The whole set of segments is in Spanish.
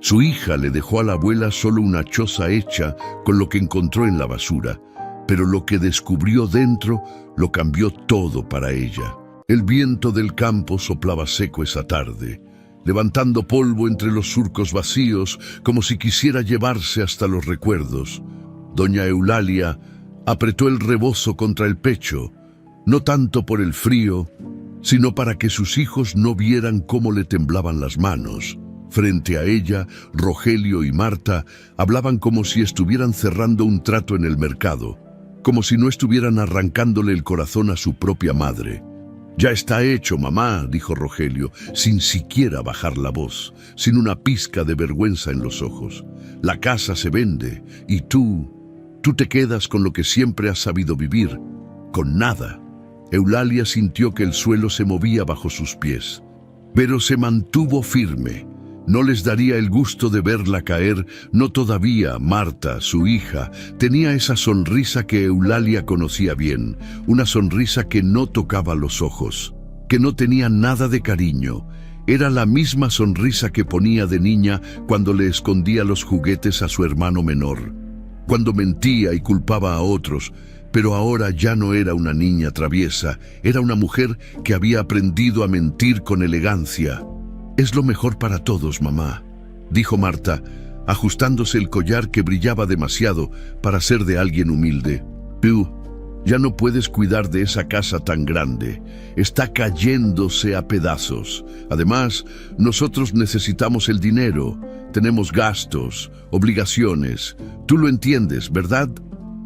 Su hija le dejó a la abuela solo una choza hecha con lo que encontró en la basura, pero lo que descubrió dentro lo cambió todo para ella. El viento del campo soplaba seco esa tarde, levantando polvo entre los surcos vacíos como si quisiera llevarse hasta los recuerdos. Doña Eulalia apretó el rebozo contra el pecho, no tanto por el frío, sino para que sus hijos no vieran cómo le temblaban las manos. Frente a ella, Rogelio y Marta hablaban como si estuvieran cerrando un trato en el mercado, como si no estuvieran arrancándole el corazón a su propia madre. «Ya está hecho, mamá», dijo Rogelio, sin siquiera bajar la voz, sin una pizca de vergüenza en los ojos. «La casa se vende, y tú te quedas con lo que siempre has sabido vivir, con nada». Eulalia sintió que el suelo se movía bajo sus pies, pero se mantuvo firme. No les daría el gusto de verla caer, no todavía. Marta, su hija, tenía esa sonrisa que Eulalia conocía bien, una sonrisa que no tocaba los ojos, que no tenía nada de cariño. Era la misma sonrisa que ponía de niña cuando le escondía los juguetes a su hermano menor, cuando mentía y culpaba a otros, pero ahora ya no era una niña traviesa, era una mujer que había aprendido a mentir con elegancia. «Es lo mejor para todos, mamá», dijo Marta, ajustándose el collar que brillaba demasiado para ser de alguien humilde. «Tú ya no puedes cuidar de esa casa tan grande. Está cayéndose a pedazos. Además, nosotros necesitamos el dinero. Tenemos gastos, obligaciones. Tú lo entiendes, ¿verdad?»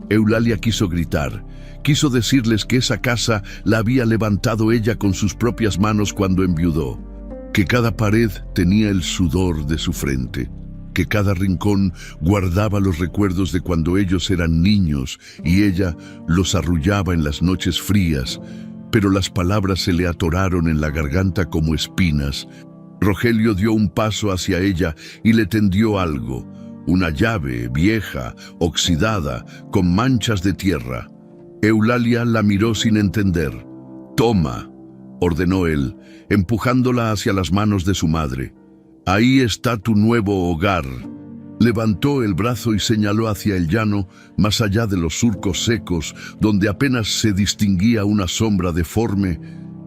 Eulalia quiso gritar. Quiso decirles que esa casa la había levantado ella con sus propias manos cuando enviudó, que cada pared tenía el sudor de su frente, que cada rincón guardaba los recuerdos de cuando ellos eran niños y ella los arrullaba en las noches frías, pero las palabras se le atoraron en la garganta como espinas. Rogelio dio un paso hacia ella y le tendió algo, una llave vieja, oxidada, con manchas de tierra. Eulalia la miró sin entender. «Toma», ordenó él, empujándola hacia las manos de su madre. «Ahí está tu nuevo hogar». Levantó el brazo y señaló hacia el llano, más allá de los surcos secos, donde apenas se distinguía una sombra deforme.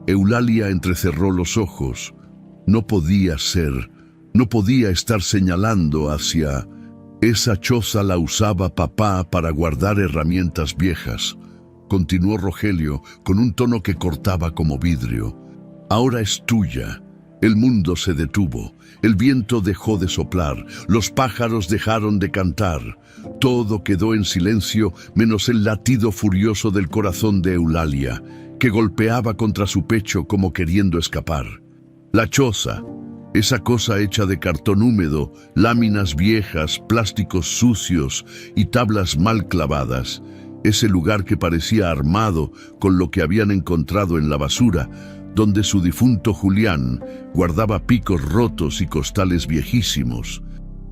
Eulalia entrecerró los ojos. No podía ser, no podía estar señalando hacia... Esa choza la usaba papá para guardar herramientas viejas, continuó Rogelio con un tono que cortaba como vidrio. Ahora es tuya. El mundo se detuvo, el viento dejó de soplar, los pájaros dejaron de cantar. Todo quedó en silencio menos el latido furioso del corazón de Eulalia, que golpeaba contra su pecho como queriendo escapar. La choza, esa cosa hecha de cartón húmedo, láminas viejas, plásticos sucios y tablas mal clavadas, ese lugar que parecía armado con lo que habían encontrado en la basura, donde su difunto Julián guardaba picos rotos y costales viejísimos.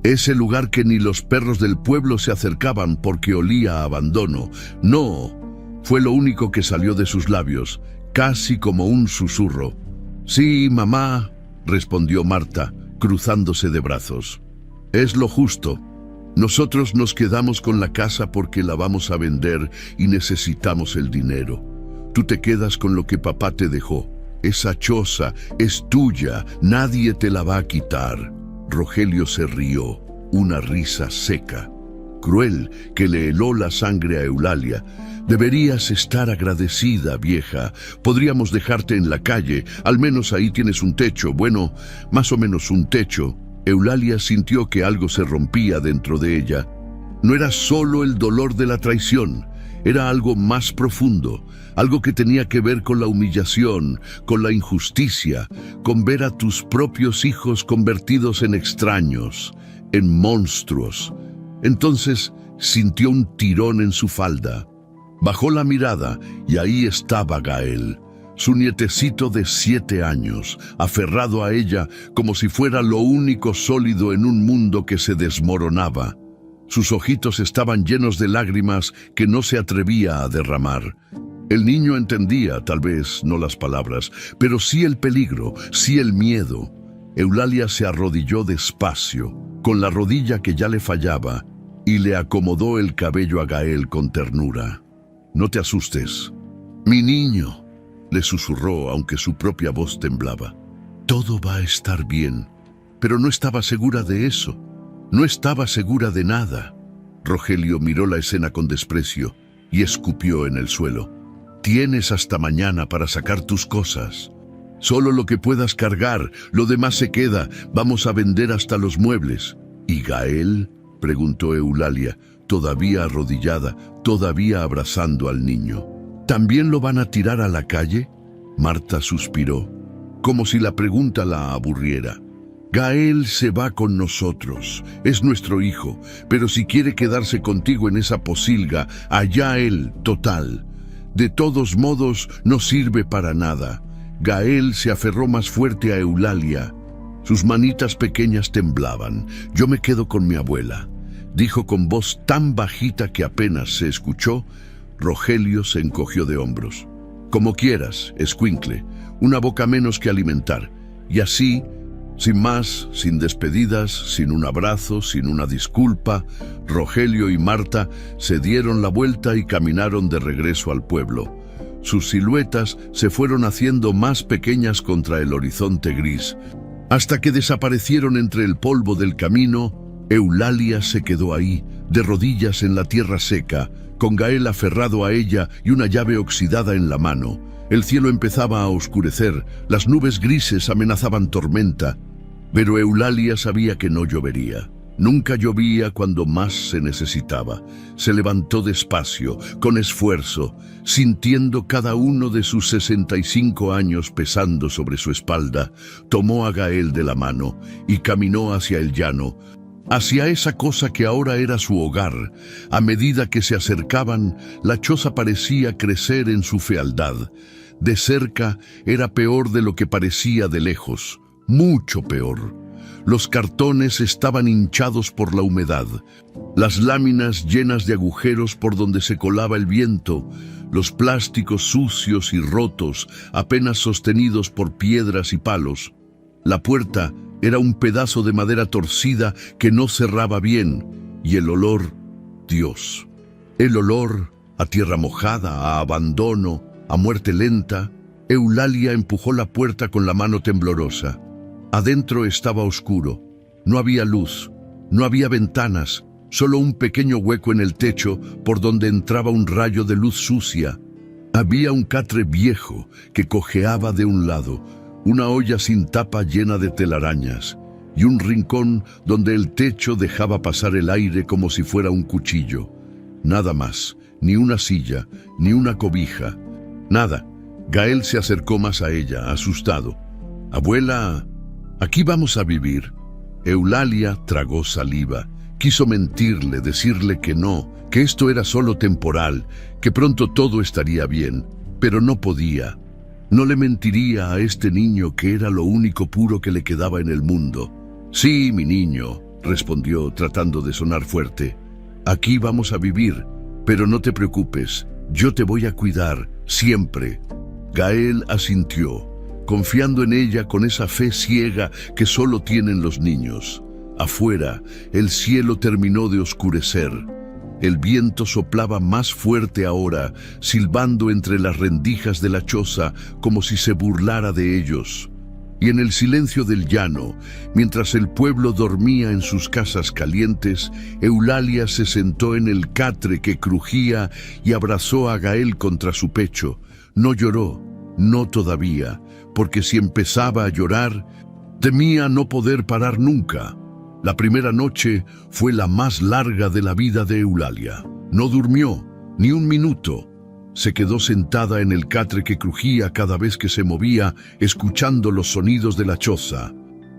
Ese lugar que ni los perros del pueblo se acercaban porque olía a abandono. «No», fue lo único que salió de sus labios, casi como un susurro. «Sí, mamá», respondió Marta, cruzándose de brazos. «Es lo justo. Nosotros nos quedamos con la casa porque la vamos a vender y necesitamos el dinero. Tú te quedas con lo que papá te dejó. Esa choza es tuya, nadie te la va a quitar». Rogelio se rió, una risa seca, cruel, que le heló la sangre a Eulalia. «Deberías estar agradecida, vieja. Podríamos dejarte en la calle, al menos ahí tienes un techo, bueno, más o menos un techo». Eulalia sintió que algo se rompía dentro de ella. No era solo el dolor de la traición, era algo más profundo, algo que tenía que ver con la humillación, con la injusticia, con ver a tus propios hijos convertidos en extraños, en monstruos. Entonces sintió un tirón en su falda. Bajó la mirada y ahí estaba Gael, su nietecito de 7 años, aferrado a ella como si fuera lo único sólido en un mundo que se desmoronaba. Sus ojitos estaban llenos de lágrimas que no se atrevía a derramar. El niño entendía, tal vez no las palabras, pero sí el peligro, sí el miedo. Eulalia se arrodilló despacio. con la rodilla que ya le fallaba, y le acomodó el cabello a Gael con ternura. «No te asustes. Mi niño», le susurró, aunque su propia voz temblaba. «Todo va a estar bien». Pero no estaba segura de eso. No estaba segura de nada. Rogelio miró la escena con desprecio y escupió en el suelo. «Tienes hasta mañana para sacar tus cosas. Solo lo que puedas cargar, lo demás se queda. Vamos a vender hasta los muebles». «¿Y Gael?», preguntó Eulalia, todavía arrodillada, todavía abrazando al niño. «¿También lo van a tirar a la calle?». Marta suspiró, como si la pregunta la aburriera. «Gael se va con nosotros, es nuestro hijo, pero si quiere quedarse contigo en esa posilga, allá él, total. De todos modos, no sirve para nada». Gael se aferró más fuerte a Eulalia. Sus manitas pequeñas temblaban. «Yo me quedo con mi abuela», dijo con voz tan bajita que apenas se escuchó. Rogelio se encogió de hombros. «Como quieras, escuincle, una boca menos que alimentar». Y así, sin más, sin despedidas, sin un abrazo, sin una disculpa, Rogelio y Marta se dieron la vuelta y caminaron de regreso al pueblo. Sus siluetas se fueron haciendo más pequeñas contra el horizonte gris, hasta que desaparecieron entre el polvo del camino. Eulalia se quedó ahí, de rodillas en la tierra seca, con Gael aferrado a ella y una llave oxidada en la mano. El cielo empezaba a oscurecer, las nubes grises amenazaban tormenta, pero Eulalia sabía que no llovería. Nunca llovía cuando más se necesitaba. Se levantó despacio, con esfuerzo, sintiendo cada uno de sus 65 años pesando sobre su espalda. Tomó a Gael de la mano y caminó hacia el llano, hacia esa cosa que ahora era su hogar. A medida que se acercaban, la choza parecía crecer en su fealdad. De cerca era peor de lo que parecía de lejos, mucho peor. Los cartones estaban hinchados por la humedad, las láminas llenas de agujeros por donde se colaba el viento, los plásticos sucios y rotos, apenas sostenidos por piedras y palos. La puerta era un pedazo de madera torcida que no cerraba bien, y el olor, Dios. El olor a tierra mojada, a abandono, a muerte lenta. Eulalia empujó la puerta con la mano temblorosa. Adentro estaba oscuro. No había luz, no había ventanas, solo un pequeño hueco en el techo por donde entraba un rayo de luz sucia. Había un catre viejo que cojeaba de un lado, una olla sin tapa llena de telarañas, y un rincón donde el techo dejaba pasar el aire como si fuera un cuchillo. Nada más, ni una silla, ni una cobija, nada. Gael se acercó más a ella, asustado. «Abuela, aquí vamos a vivir». Eulalia tragó saliva. Quiso mentirle, decirle que no, que esto era solo temporal, que pronto todo estaría bien, pero no podía. No le mentiría a este niño que era lo único puro que le quedaba en el mundo. «Sí, mi niño», respondió tratando de sonar fuerte. «Aquí vamos a vivir, pero no te preocupes, yo te voy a cuidar, siempre». Gael asintió, confiando en ella con esa fe ciega que solo tienen los niños. Afuera, el cielo terminó de oscurecer. El viento soplaba más fuerte ahora, silbando entre las rendijas de la choza como si se burlara de ellos. Y en el silencio del llano, mientras el pueblo dormía en sus casas calientes, Eulalia se sentó en el catre que crujía y abrazó a Gael contra su pecho. No lloró, no todavía, porque si empezaba a llorar, temía no poder parar nunca. La primera noche fue la más larga de la vida de Eulalia. No durmió, ni un minuto. Se quedó sentada en el catre que crujía cada vez que se movía, escuchando los sonidos de la choza.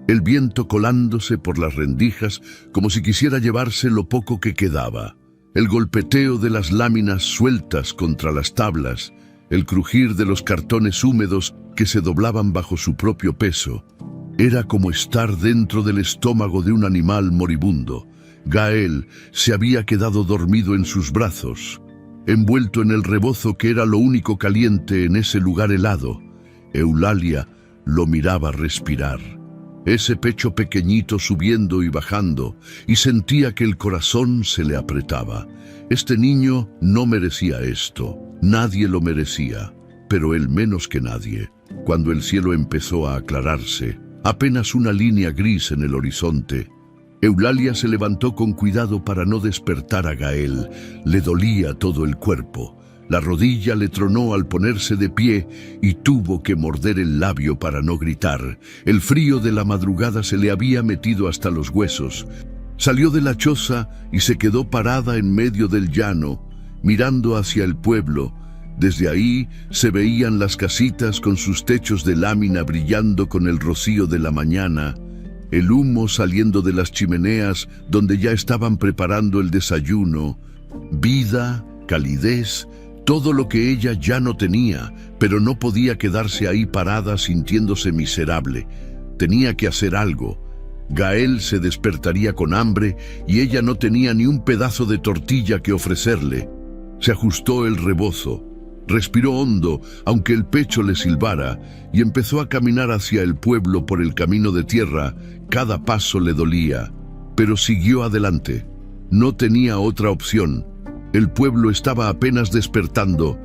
El viento colándose por las rendijas como si quisiera llevarse lo poco que quedaba. El golpeteo de las láminas sueltas contra las tablas, el crujir de los cartones húmedos que se doblaban bajo su propio peso. Era como estar dentro del estómago de un animal moribundo. Gael se había quedado dormido en sus brazos, envuelto en el rebozo que era lo único caliente en ese lugar helado. Eulalia lo miraba respirar. ese pecho pequeñito subiendo y bajando, y sentía que el corazón se le apretaba. Este niño no merecía esto, nadie lo merecía, pero él menos que nadie. Cuando el cielo empezó a aclararse, apenas una línea gris en el horizonte, Eulalia se levantó con cuidado para no despertar a Gael. Le dolía todo el cuerpo. La rodilla le tronó al ponerse de pie y tuvo que morder el labio para no gritar. El frío de la madrugada se le había metido hasta los huesos. Salió de la choza y se quedó parada en medio del llano, mirando hacia el pueblo. Desde ahí se veían las casitas con sus techos de lámina brillando con el rocío de la mañana, el humo saliendo de las chimeneas donde ya estaban preparando el desayuno. Vida, calidez, todo lo que ella ya no tenía, pero no podía quedarse ahí parada sintiéndose miserable. Tenía que hacer algo. Gael se despertaría con hambre y ella no tenía ni un pedazo de tortilla que ofrecerle. Se ajustó el rebozo, respiró hondo, aunque el pecho le silbara, y empezó a caminar hacia el pueblo por el camino de tierra. Cada paso le dolía, pero siguió adelante. No tenía otra opción. El pueblo estaba apenas despertando.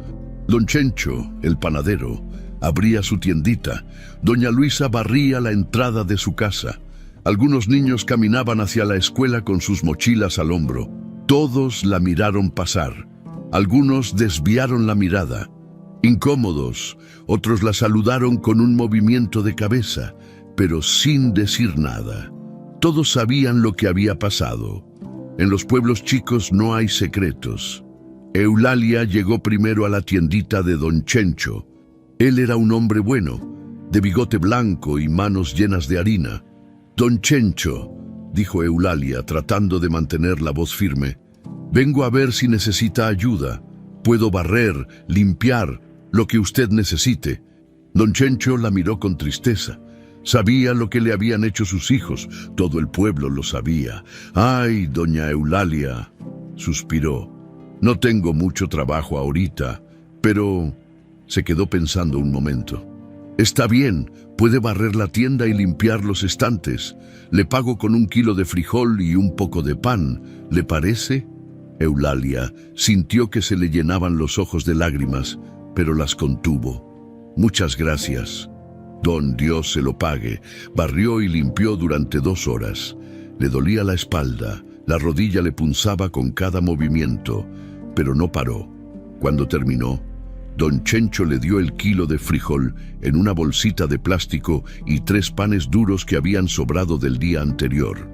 Don Chencho, el panadero, abría su tiendita. Doña Luisa barría la entrada de su casa. Algunos niños caminaban hacia la escuela con sus mochilas al hombro. Todos la miraron pasar. Algunos desviaron la mirada. Incómodos, otros la saludaron con un movimiento de cabeza, pero sin decir nada. Todos sabían lo que había pasado. En los pueblos chicos no hay secretos. Eulalia llegó primero a la tiendita de Don Chencho. Él era un hombre bueno, de bigote blanco y manos llenas de harina. «Don Chencho», dijo Eulalia, tratando de mantener la voz firme, «vengo a ver si necesita ayuda. Puedo barrer, limpiar, lo que usted necesite». Don Chencho la miró con tristeza. Sabía lo que le habían hecho sus hijos, todo el pueblo lo sabía. «Ay, doña Eulalia», suspiró, «no tengo mucho trabajo ahorita, pero...» Se quedó pensando un momento. «Está bien, puede barrer la tienda y limpiar los estantes. Le pago con 1 kilo de frijol y un poco de pan. ¿Le parece?» Eulalia sintió que se le llenaban los ojos de lágrimas, pero las contuvo. «Muchas gracias». «Don Dios se lo pague». Barrió y limpió durante 2 horas. Le dolía la espalda, la rodilla le punzaba con cada movimiento, pero no paró. Cuando terminó, Don Chencho le dio el kilo de frijol en una bolsita de plástico y 3 panes duros que habían sobrado del día anterior.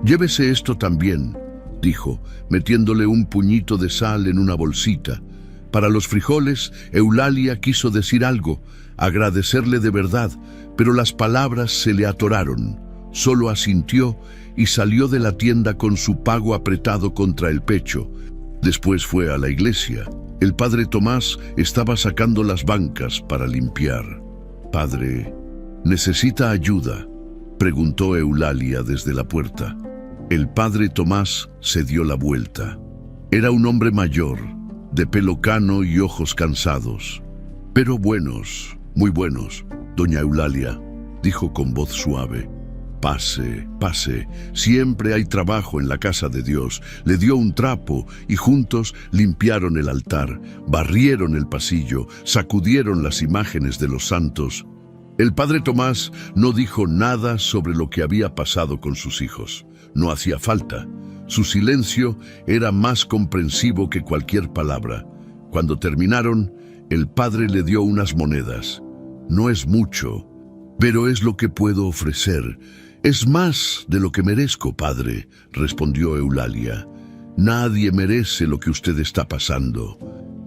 «Llévese esto también», dijo, metiéndole un puñito de sal en una bolsita. Para los frijoles, Eulalia quiso decir algo, agradecerle de verdad, pero las palabras se le atoraron. Solo asintió y salió de la tienda con su pago apretado contra el pecho. Después fue a la iglesia. El padre Tomás estaba sacando las bancas para limpiar. «Padre, ¿necesita ayuda?», preguntó Eulalia desde la puerta. El padre Tomás se dio la vuelta. Era un hombre mayor, de pelo cano y ojos cansados. «Pero buenos, muy buenos, doña Eulalia», dijo con voz suave. «Pase, pase, siempre hay trabajo en la casa de Dios». Le dio un trapo y juntos limpiaron el altar, barrieron el pasillo, sacudieron las imágenes de los santos. El padre Tomás no dijo nada sobre lo que había pasado con sus hijos. No hacía falta. Su silencio era más comprensivo que cualquier palabra. Cuando terminaron, el padre le dio unas monedas. «No es mucho, pero es lo que puedo ofrecer». «Es más de lo que merezco, padre», respondió Eulalia. «Nadie merece lo que usted está pasando»,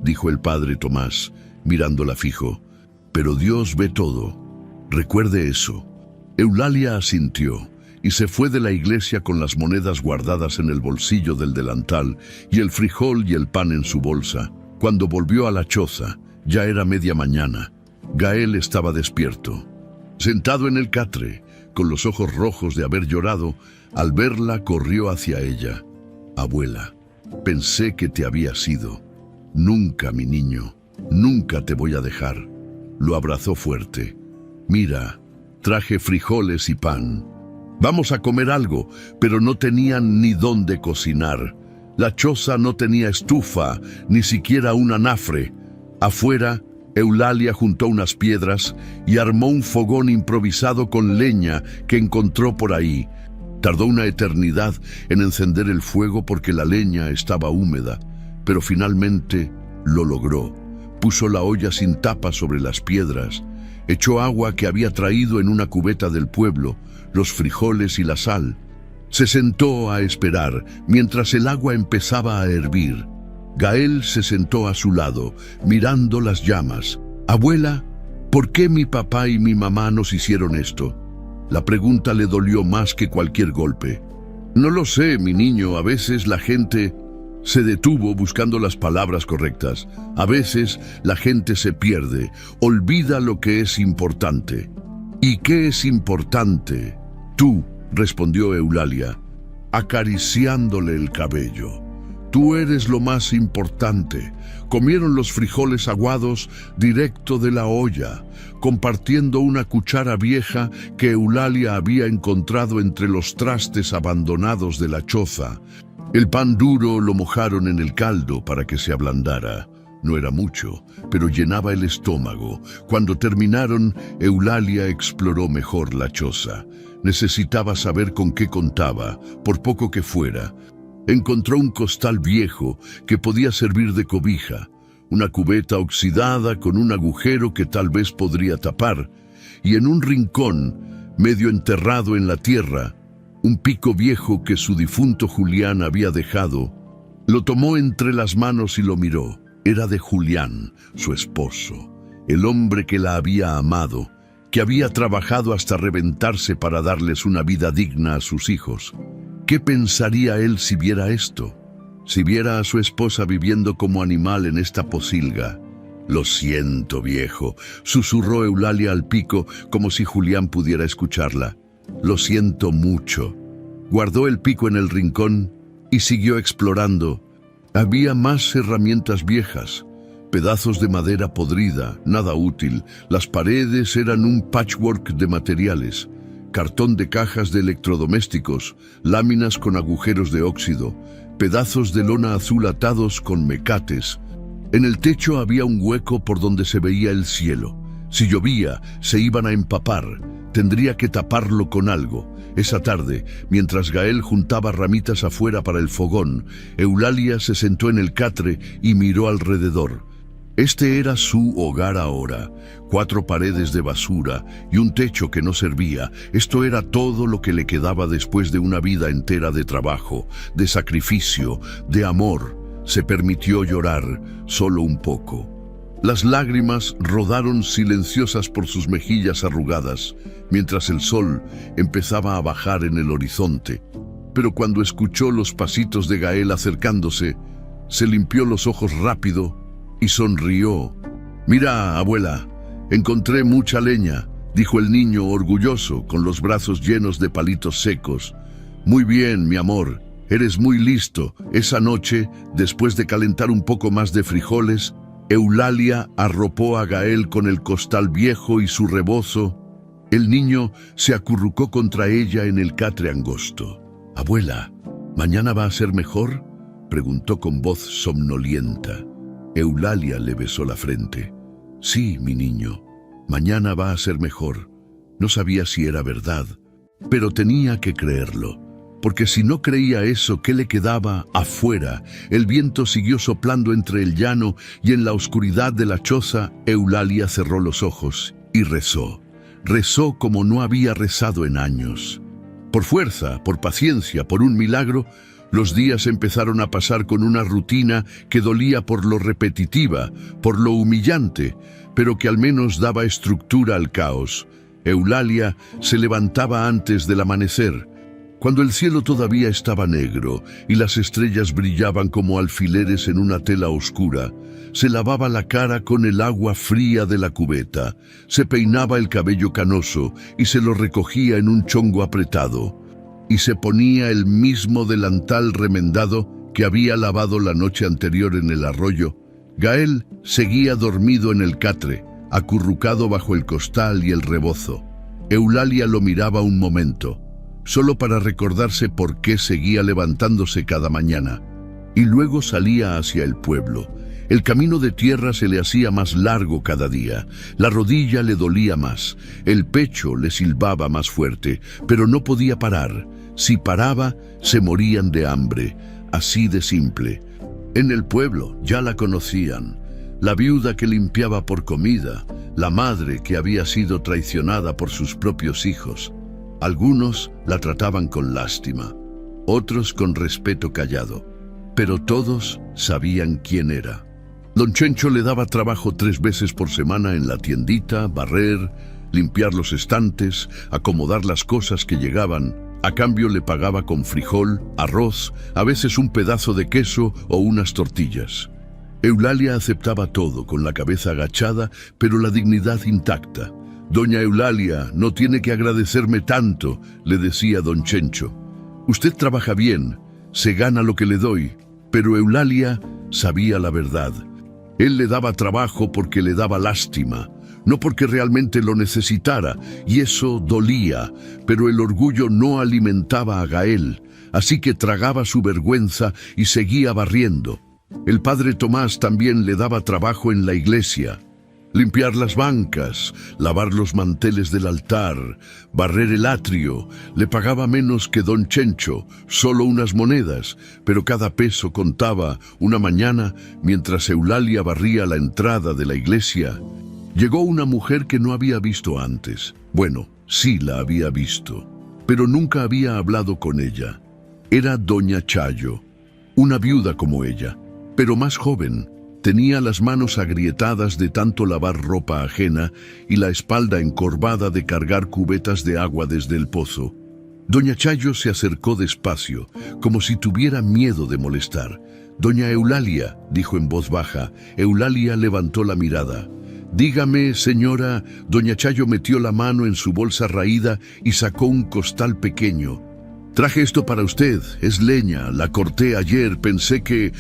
dijo el padre Tomás, mirándola fijo. «Pero Dios ve todo. Recuerde eso». Eulalia asintió y se fue de la iglesia con las monedas guardadas en el bolsillo del delantal y el frijol y el pan en su bolsa. Cuando volvió a la choza, ya era media mañana. Gael estaba despierto. Sentado en el catre, con los ojos rojos de haber llorado, al verla corrió hacia ella. «Abuela, pensé que te habías ido. Nunca, mi niño, nunca te voy a dejar». Lo abrazó fuerte. «Mira, traje frijoles y pan. Vamos a comer algo, pero no tenían ni dónde cocinar. La choza no tenía estufa, ni siquiera un anafre. Afuera, Eulalia juntó unas piedras y armó un fogón improvisado con leña que encontró por ahí. Tardó una eternidad en encender el fuego porque la leña estaba húmeda, pero finalmente lo logró. Puso la olla sin tapa sobre las piedras, echó agua que había traído en una cubeta del pueblo, los frijoles y la sal. Se sentó a esperar mientras el agua empezaba a hervir. Gael se sentó a su lado, mirando las llamas. «Abuela, ¿por qué mi papá y mi mamá nos hicieron esto?» La pregunta le dolió más que cualquier golpe. «No lo sé, mi niño, a veces la gente...» Se detuvo buscando las palabras correctas. A veces la gente se pierde, olvida lo que es importante. «¿Y qué es importante?» «Tú», respondió Eulalia, acariciándole el cabello. «Tú eres lo más importante». Comieron los frijoles aguados directo de la olla, compartiendo una cuchara vieja que Eulalia había encontrado entre los trastes abandonados de la choza. El pan duro lo mojaron en el caldo para que se ablandara. No era mucho, pero llenaba el estómago. Cuando terminaron, Eulalia exploró mejor la choza. Necesitaba saber con qué contaba, por poco que fuera. Encontró un costal viejo que podía servir de cobija, una cubeta oxidada con un agujero que tal vez podría tapar, y en un rincón, medio enterrado en la tierra, un pico viejo que su difunto Julián había dejado. Lo tomó entre las manos y lo miró. Era de Julián, su esposo, el hombre que la había amado, que había trabajado hasta reventarse para darles una vida digna a sus hijos. ¿Qué pensaría él si viera esto? Si viera a su esposa viviendo como animal en esta posilga. «Lo siento, viejo», susurró Eulalia al pico como si Julián pudiera escucharla. «Lo siento mucho». Guardó el pico en el rincón y siguió explorando. Había más herramientas viejas, pedazos de madera podrida, nada útil. Las paredes eran un patchwork de materiales. Cartón de cajas de electrodomésticos, láminas con agujeros de óxido, pedazos de lona azul atados con mecates. En el techo había un hueco por donde se veía el cielo. Si llovía, se iban a empapar. Tendría que taparlo con algo. Esa tarde, mientras Gael juntaba ramitas afuera para el fogón, Eulalia se sentó en el catre y miró alrededor. Este era su hogar ahora. 4 paredes de basura y un techo que no servía. Esto era todo lo que le quedaba después de una vida entera de trabajo, de sacrificio, de amor. Se permitió llorar, solo un poco. Las lágrimas rodaron silenciosas por sus mejillas arrugadas, mientras el sol empezaba a bajar en el horizonte. Pero cuando escuchó los pasitos de Gael acercándose, se limpió los ojos rápido y sonrió. «Mira, abuela, encontré mucha leña», dijo el niño orgulloso, con los brazos llenos de palitos secos. «Muy bien, mi amor, eres muy listo». Esa noche, después de calentar un poco más de frijoles, Eulalia arropó a Gael con el costal viejo y su rebozo. El niño se acurrucó contra ella en el catre angosto. «Abuela, ¿mañana va a ser mejor?», preguntó con voz somnolienta. Eulalia le besó la frente. «Sí, mi niño, mañana va a ser mejor». No sabía si era verdad, pero tenía que creerlo, porque si no creía eso, ¿qué le quedaba afuera? El viento siguió soplando entre el llano y en la oscuridad de la choza, Eulalia cerró los ojos y rezó. Rezó como no había rezado en años. Por fuerza, por paciencia, por un milagro, los días empezaron a pasar con una rutina que dolía por lo repetitiva, por lo humillante, pero que al menos daba estructura al caos. Eulalia se levantaba antes del amanecer, cuando el cielo todavía estaba negro y las estrellas brillaban como alfileres en una tela oscura. Se lavaba la cara con el agua fría de la cubeta, se peinaba el cabello canoso y se lo recogía en un chongo apretado, y se ponía el mismo delantal remendado que había lavado la noche anterior en el arroyo. Gael seguía dormido en el catre, acurrucado bajo el costal y el rebozo. Eulalia lo miraba un momento, solo para recordarse por qué seguía levantándose cada mañana, y luego salía hacia el pueblo. El camino de tierra se le hacía más largo cada día, la rodilla le dolía más, el pecho le silbaba más fuerte, pero no podía parar. Si paraba, se morían de hambre, así de simple. En el pueblo ya la conocían, la viuda que limpiaba por comida, la madre que había sido traicionada por sus propios hijos. Algunos la trataban con lástima, otros con respeto callado, pero todos sabían quién era. Don Chencho le daba trabajo 3 veces por semana en la tiendita, barrer, limpiar los estantes, acomodar las cosas que llegaban. A cambio le pagaba con frijol, arroz, a veces un pedazo de queso o unas tortillas. Eulalia aceptaba todo con la cabeza agachada, pero la dignidad intacta. «Doña Eulalia, no tiene que agradecerme tanto», le decía don Chencho. «Usted trabaja bien, se gana lo que le doy». Pero Eulalia sabía la verdad. Él le daba trabajo porque le daba lástima, no porque realmente lo necesitara, y eso dolía, pero el orgullo no alimentaba a Gael, así que tragaba su vergüenza y seguía barriendo. El padre Tomás también le daba trabajo en la iglesia. Limpiar las bancas, lavar los manteles del altar, barrer el atrio. Le pagaba menos que don Chencho, solo unas monedas, pero cada peso contaba. Una mañana, mientras Eulalia barría la entrada de la iglesia, llegó una mujer que no había visto antes. Bueno, sí la había visto, pero nunca había hablado con ella. Era doña Chayo, una viuda como ella, pero más joven. Tenía las manos agrietadas de tanto lavar ropa ajena y la espalda encorvada de cargar cubetas de agua desde el pozo. Doña Chayo se acercó despacio, como si tuviera miedo de molestar. «Doña Eulalia», dijo en voz baja. Eulalia levantó la mirada. «Dígame, señora». Doña Chayo metió la mano en su bolsa raída y sacó un costal pequeño. «Traje esto para usted, es leña, la corté ayer, pensé que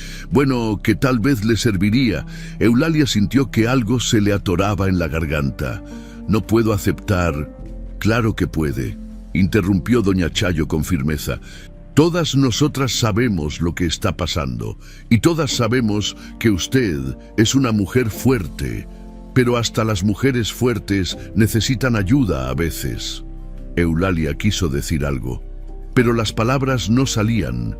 tal vez le serviría». Eulalia sintió que algo se le atoraba en la garganta. «No puedo aceptar». «Claro que puede», interrumpió doña Chayo con firmeza. «Todas nosotras sabemos lo que está pasando, y todas sabemos que usted es una mujer fuerte, pero hasta las mujeres fuertes necesitan ayuda a veces». Eulalia quiso decir algo, pero las palabras no salían.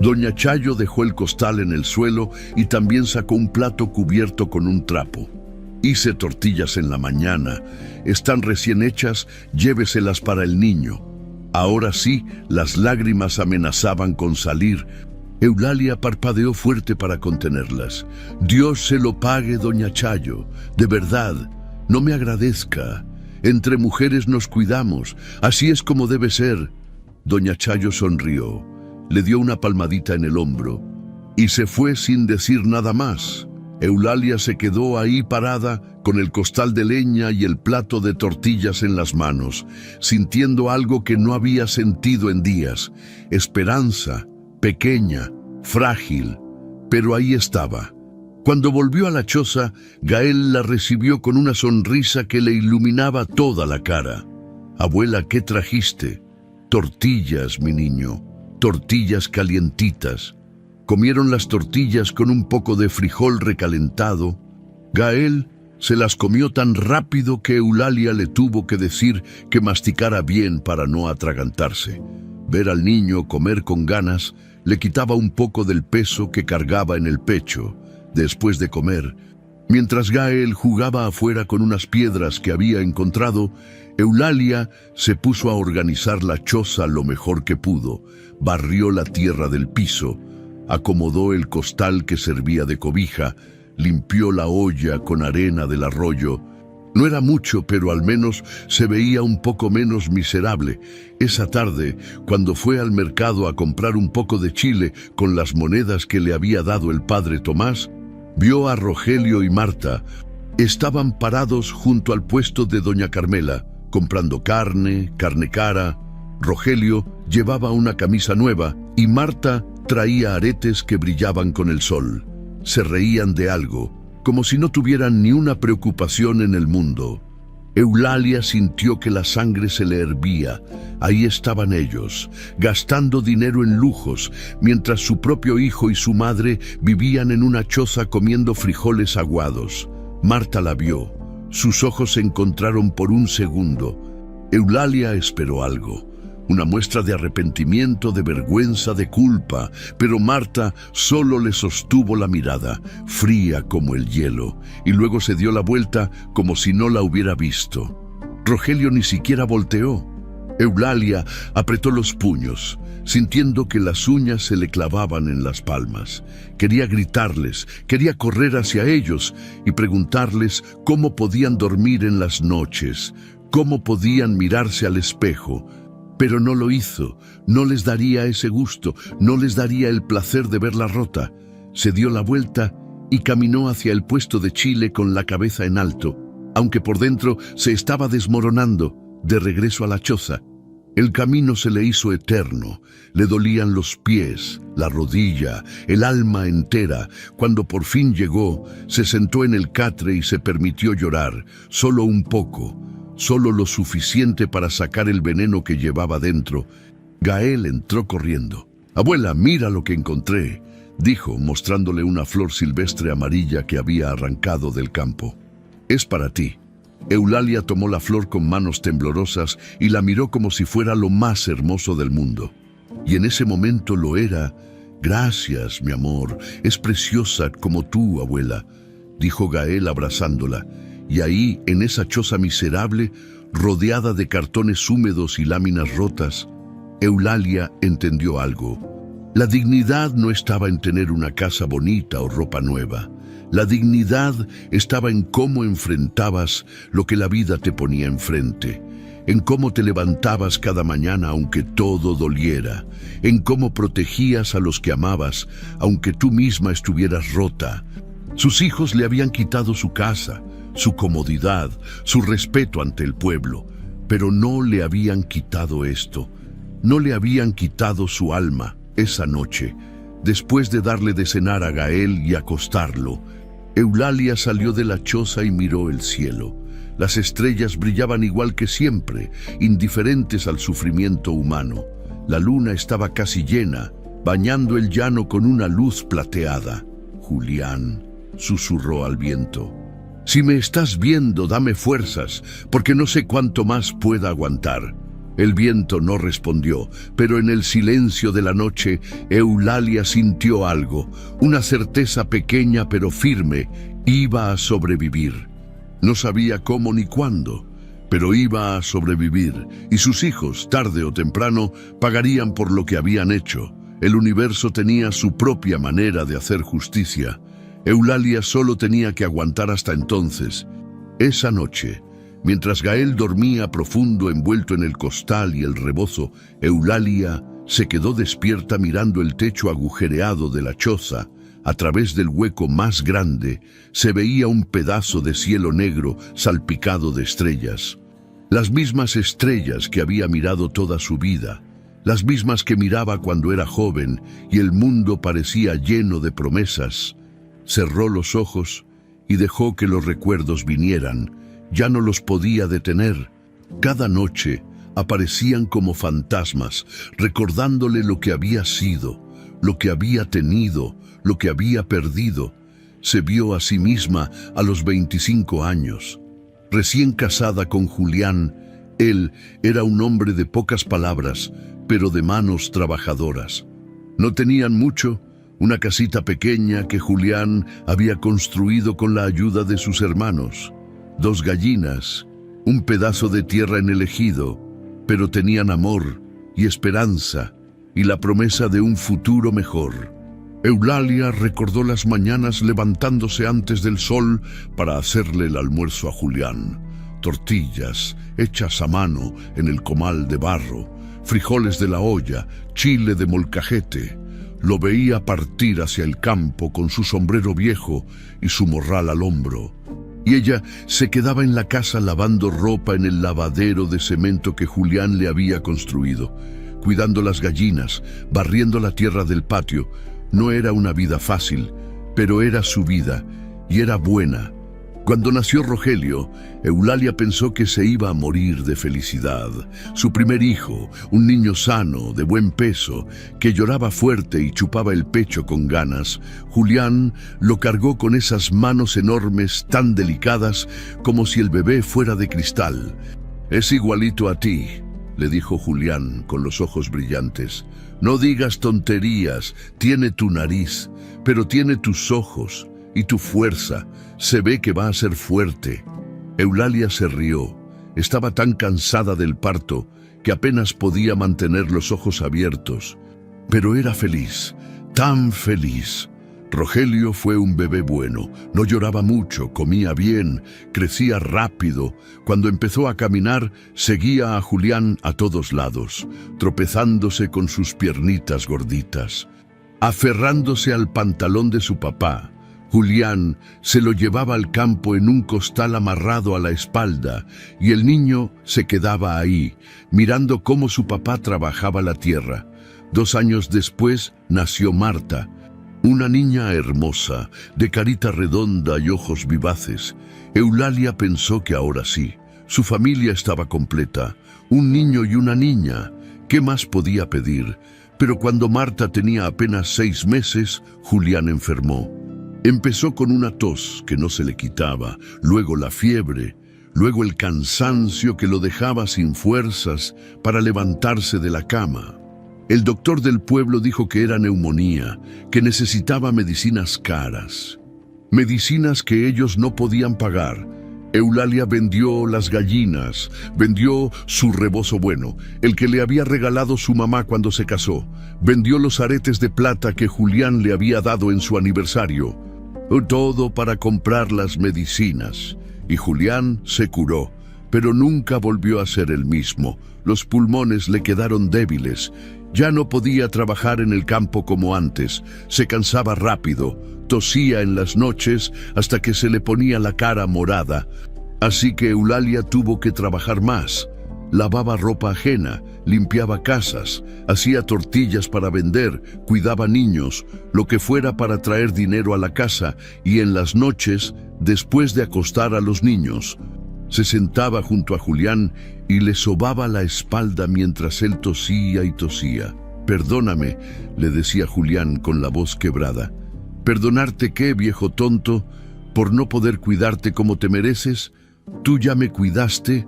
Doña Chayo dejó el costal en el suelo y también sacó un plato cubierto con un trapo. «Hice tortillas en la mañana. Están recién hechas, lléveselas para el niño». Ahora sí, las lágrimas amenazaban con salir. Eulalia parpadeó fuerte para contenerlas. «Dios se lo pague, doña Chayo. De verdad, no me agradezca. Entre mujeres nos cuidamos. Así es como debe ser». Doña Chayo sonrió, le dio una palmadita en el hombro y se fue sin decir nada más. Eulalia se quedó ahí parada con el costal de leña y el plato de tortillas en las manos, sintiendo algo que no había sentido en días. Esperanza, pequeña, frágil, pero ahí estaba. Cuando volvió a la choza, Gael la recibió con una sonrisa que le iluminaba toda la cara. «Abuela, ¿qué trajiste?» «Tortillas, mi niño, tortillas calientitas». Comieron las tortillas con un poco de frijol recalentado. Gael se las comió tan rápido que Eulalia le tuvo que decir que masticara bien para no atragantarse. Ver al niño comer con ganas le quitaba un poco del peso que cargaba en el pecho. Después de comer, mientras Gael jugaba afuera con unas piedras que había encontrado, Eulalia se puso a organizar la choza lo mejor que pudo, barrió la tierra del piso, acomodó el costal que servía de cobija, limpió la olla con arena del arroyo. No era mucho, pero al menos se veía un poco menos miserable. Esa tarde, cuando fue al mercado a comprar un poco de chile con las monedas que le había dado el padre Tomás, vio a Rogelio y Marta. Estaban parados junto al puesto de doña Carmela, comprando carne cara. Rogelio llevaba una camisa nueva y Marta traía aretes que brillaban con el sol. Se reían de algo, como si no tuvieran ni una preocupación en el mundo. Eulalia sintió que la sangre se le hervía. Ahí estaban ellos, gastando dinero en lujos, mientras su propio hijo y su madre vivían en una choza comiendo frijoles aguados. Marta la vio. Sus ojos se encontraron por un segundo. Eulalia esperó algo, una muestra de arrepentimiento, de vergüenza, de culpa, pero Marta solo le sostuvo la mirada, fría como el hielo, y luego se dio la vuelta como si no la hubiera visto. Rogelio ni siquiera volteó. Eulalia apretó los puños, sintiendo que las uñas se le clavaban en las palmas. Quería gritarles, quería correr hacia ellos y preguntarles cómo podían dormir en las noches, cómo podían mirarse al espejo. Pero no lo hizo, no les daría ese gusto, no les daría el placer de verla rota. Se dio la vuelta y caminó hacia el puesto de chile con la cabeza en alto, aunque por dentro se estaba desmoronando, de regreso a la choza. El camino se le hizo eterno, le dolían los pies, la rodilla, el alma entera. Cuando por fin llegó, se sentó en el catre y se permitió llorar, solo un poco, solo lo suficiente para sacar el veneno que llevaba dentro. Gael entró corriendo. «Abuela, mira lo que encontré», dijo, mostrándole una flor silvestre amarilla que había arrancado del campo. «Es para ti». Eulalia tomó la flor con manos temblorosas y la miró como si fuera lo más hermoso del mundo. Y en ese momento lo era. «Gracias, mi amor, es preciosa como tú, abuela», dijo Gael abrazándola. Y ahí, en esa choza miserable, rodeada de cartones húmedos y láminas rotas, Eulalia entendió algo. La dignidad no estaba en tener una casa bonita o ropa nueva. La dignidad estaba en cómo enfrentabas lo que la vida te ponía enfrente, en cómo te levantabas cada mañana aunque todo doliera, en cómo protegías a los que amabas aunque tú misma estuvieras rota. Sus hijos le habían quitado su casa, su comodidad, su respeto ante el pueblo, pero no le habían quitado esto, no le habían quitado su alma. Esa noche, después de darle de cenar a Gael y acostarlo, Eulalia salió de la choza y miró el cielo. Las estrellas brillaban igual que siempre, indiferentes al sufrimiento humano. La luna estaba casi llena, bañando el llano con una luz plateada. «Julián», susurró al viento, «si me estás viendo, dame fuerzas, porque no sé cuánto más pueda aguantar». El viento no respondió, pero en el silencio de la noche, Eulalia sintió algo, una certeza pequeña pero firme: iba a sobrevivir. No sabía cómo ni cuándo, pero iba a sobrevivir, y sus hijos, tarde o temprano, pagarían por lo que habían hecho. El universo tenía su propia manera de hacer justicia. Eulalia solo tenía que aguantar hasta entonces. Esa noche, mientras Gael dormía profundo envuelto en el costal y el rebozo, Eulalia se quedó despierta mirando el techo agujereado de la choza. A través del hueco más grande se veía un pedazo de cielo negro salpicado de estrellas. Las mismas estrellas que había mirado toda su vida, las mismas que miraba cuando era joven y el mundo parecía lleno de promesas. Cerró los ojos y dejó que los recuerdos vinieran. Ya no los podía detener. Cada noche aparecían como fantasmas, recordándole lo que había sido, lo que había tenido, lo que había perdido. Se vio a sí misma a los 25 años. Recién casada con Julián, él era un hombre de pocas palabras, pero de manos trabajadoras. No tenían mucho, una casita pequeña que Julián había construido con la ayuda de sus hermanos. 2 gallinas, un pedazo de tierra en el ejido, pero tenían amor y esperanza y la promesa de un futuro mejor. Eulalia recordó las mañanas levantándose antes del sol para hacerle el almuerzo a Julián. Tortillas hechas a mano en el comal de barro, frijoles de la olla, chile de molcajete. Lo veía partir hacia el campo con su sombrero viejo y su morral al hombro. Y ella se quedaba en la casa lavando ropa en el lavadero de cemento que Julián le había construido, cuidando las gallinas, barriendo la tierra del patio. No era una vida fácil, pero era su vida y era buena. Cuando nació Rogelio, Eulalia pensó que se iba a morir de felicidad. Su primer hijo, un niño sano, de buen peso, que lloraba fuerte y chupaba el pecho con ganas, Julián lo cargó con esas manos enormes tan delicadas como si el bebé fuera de cristal. «Es igualito a ti», le dijo Julián con los ojos brillantes. «No digas tonterías, tiene tu nariz, pero tiene tus ojos y tu fuerza. Se ve que va a ser fuerte». Eulalia se rió. Estaba tan cansada del parto que apenas podía mantener los ojos abiertos. Pero era feliz, tan feliz. Rogelio fue un bebé bueno, no lloraba mucho, comía bien, crecía rápido. Cuando empezó a caminar, seguía a Julián a todos lados, tropezándose con sus piernitas gorditas. Aferrándose al pantalón de su papá, Julián se lo llevaba al campo en un costal amarrado a la espalda y el niño se quedaba ahí, mirando cómo su papá trabajaba la tierra. 2 años después nació Marta, una niña hermosa, de carita redonda y ojos vivaces. Eulalia pensó que ahora sí, su familia estaba completa, un niño y una niña. ¿Qué más podía pedir? Pero cuando Marta tenía apenas 6 meses, Julián enfermó. Empezó con una tos que no se le quitaba, luego la fiebre, luego el cansancio que lo dejaba sin fuerzas para levantarse de la cama. El doctor del pueblo dijo que era neumonía, que necesitaba medicinas caras, medicinas que ellos no podían pagar. Eulalia vendió las gallinas, vendió su rebozo bueno, el que le había regalado su mamá cuando se casó, vendió los aretes de plata que Julián le había dado en su aniversario, todo para comprar las medicinas. Y Julián se curó, pero nunca volvió a ser el mismo. Los pulmones le quedaron débiles. Ya no podía trabajar en el campo como antes. Se cansaba rápido, tosía en las noches hasta que se le ponía la cara morada. Así que Eulalia tuvo que trabajar más. Lavaba ropa ajena, limpiaba casas, hacía tortillas para vender, cuidaba niños, lo que fuera para traer dinero a la casa, y en las noches, después de acostar a los niños, se sentaba junto a Julián y le sobaba la espalda mientras él tosía y tosía. «Perdóname», le decía Julián con la voz quebrada. «¿Perdonarte qué, viejo tonto? ¿Por no poder cuidarte como te mereces? Tú ya me cuidaste,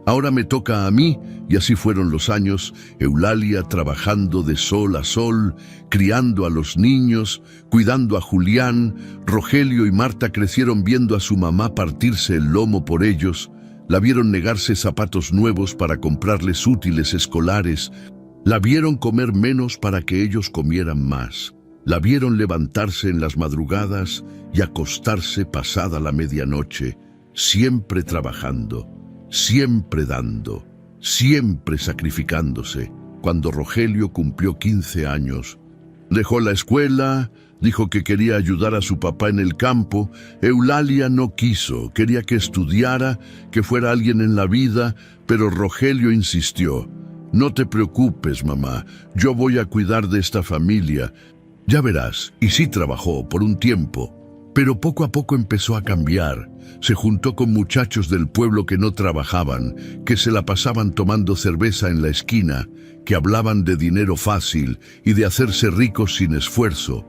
ahora me toca a mí». Y así fueron los años, Eulalia trabajando de sol a sol, criando a los niños, cuidando a Julián. Rogelio y Marta crecieron viendo a su mamá partirse el lomo por ellos. La vieron negarse zapatos nuevos para comprarles útiles escolares. La vieron comer menos para que ellos comieran más. La vieron levantarse en las madrugadas y acostarse pasada la medianoche, siempre trabajando, siempre dando, siempre sacrificándose. Cuando Rogelio cumplió 15 años, dejó la escuela, dijo que quería ayudar a su papá en el campo. Eulalia no quiso, quería que estudiara, que fuera alguien en la vida, pero Rogelio insistió. «No te preocupes, mamá, yo voy a cuidar de esta familia. Ya verás». Y sí trabajó por un tiempo, pero poco a poco empezó a cambiar. Se juntó con muchachos del pueblo que no trabajaban, que se la pasaban tomando cerveza en la esquina, que hablaban de dinero fácil y de hacerse ricos sin esfuerzo.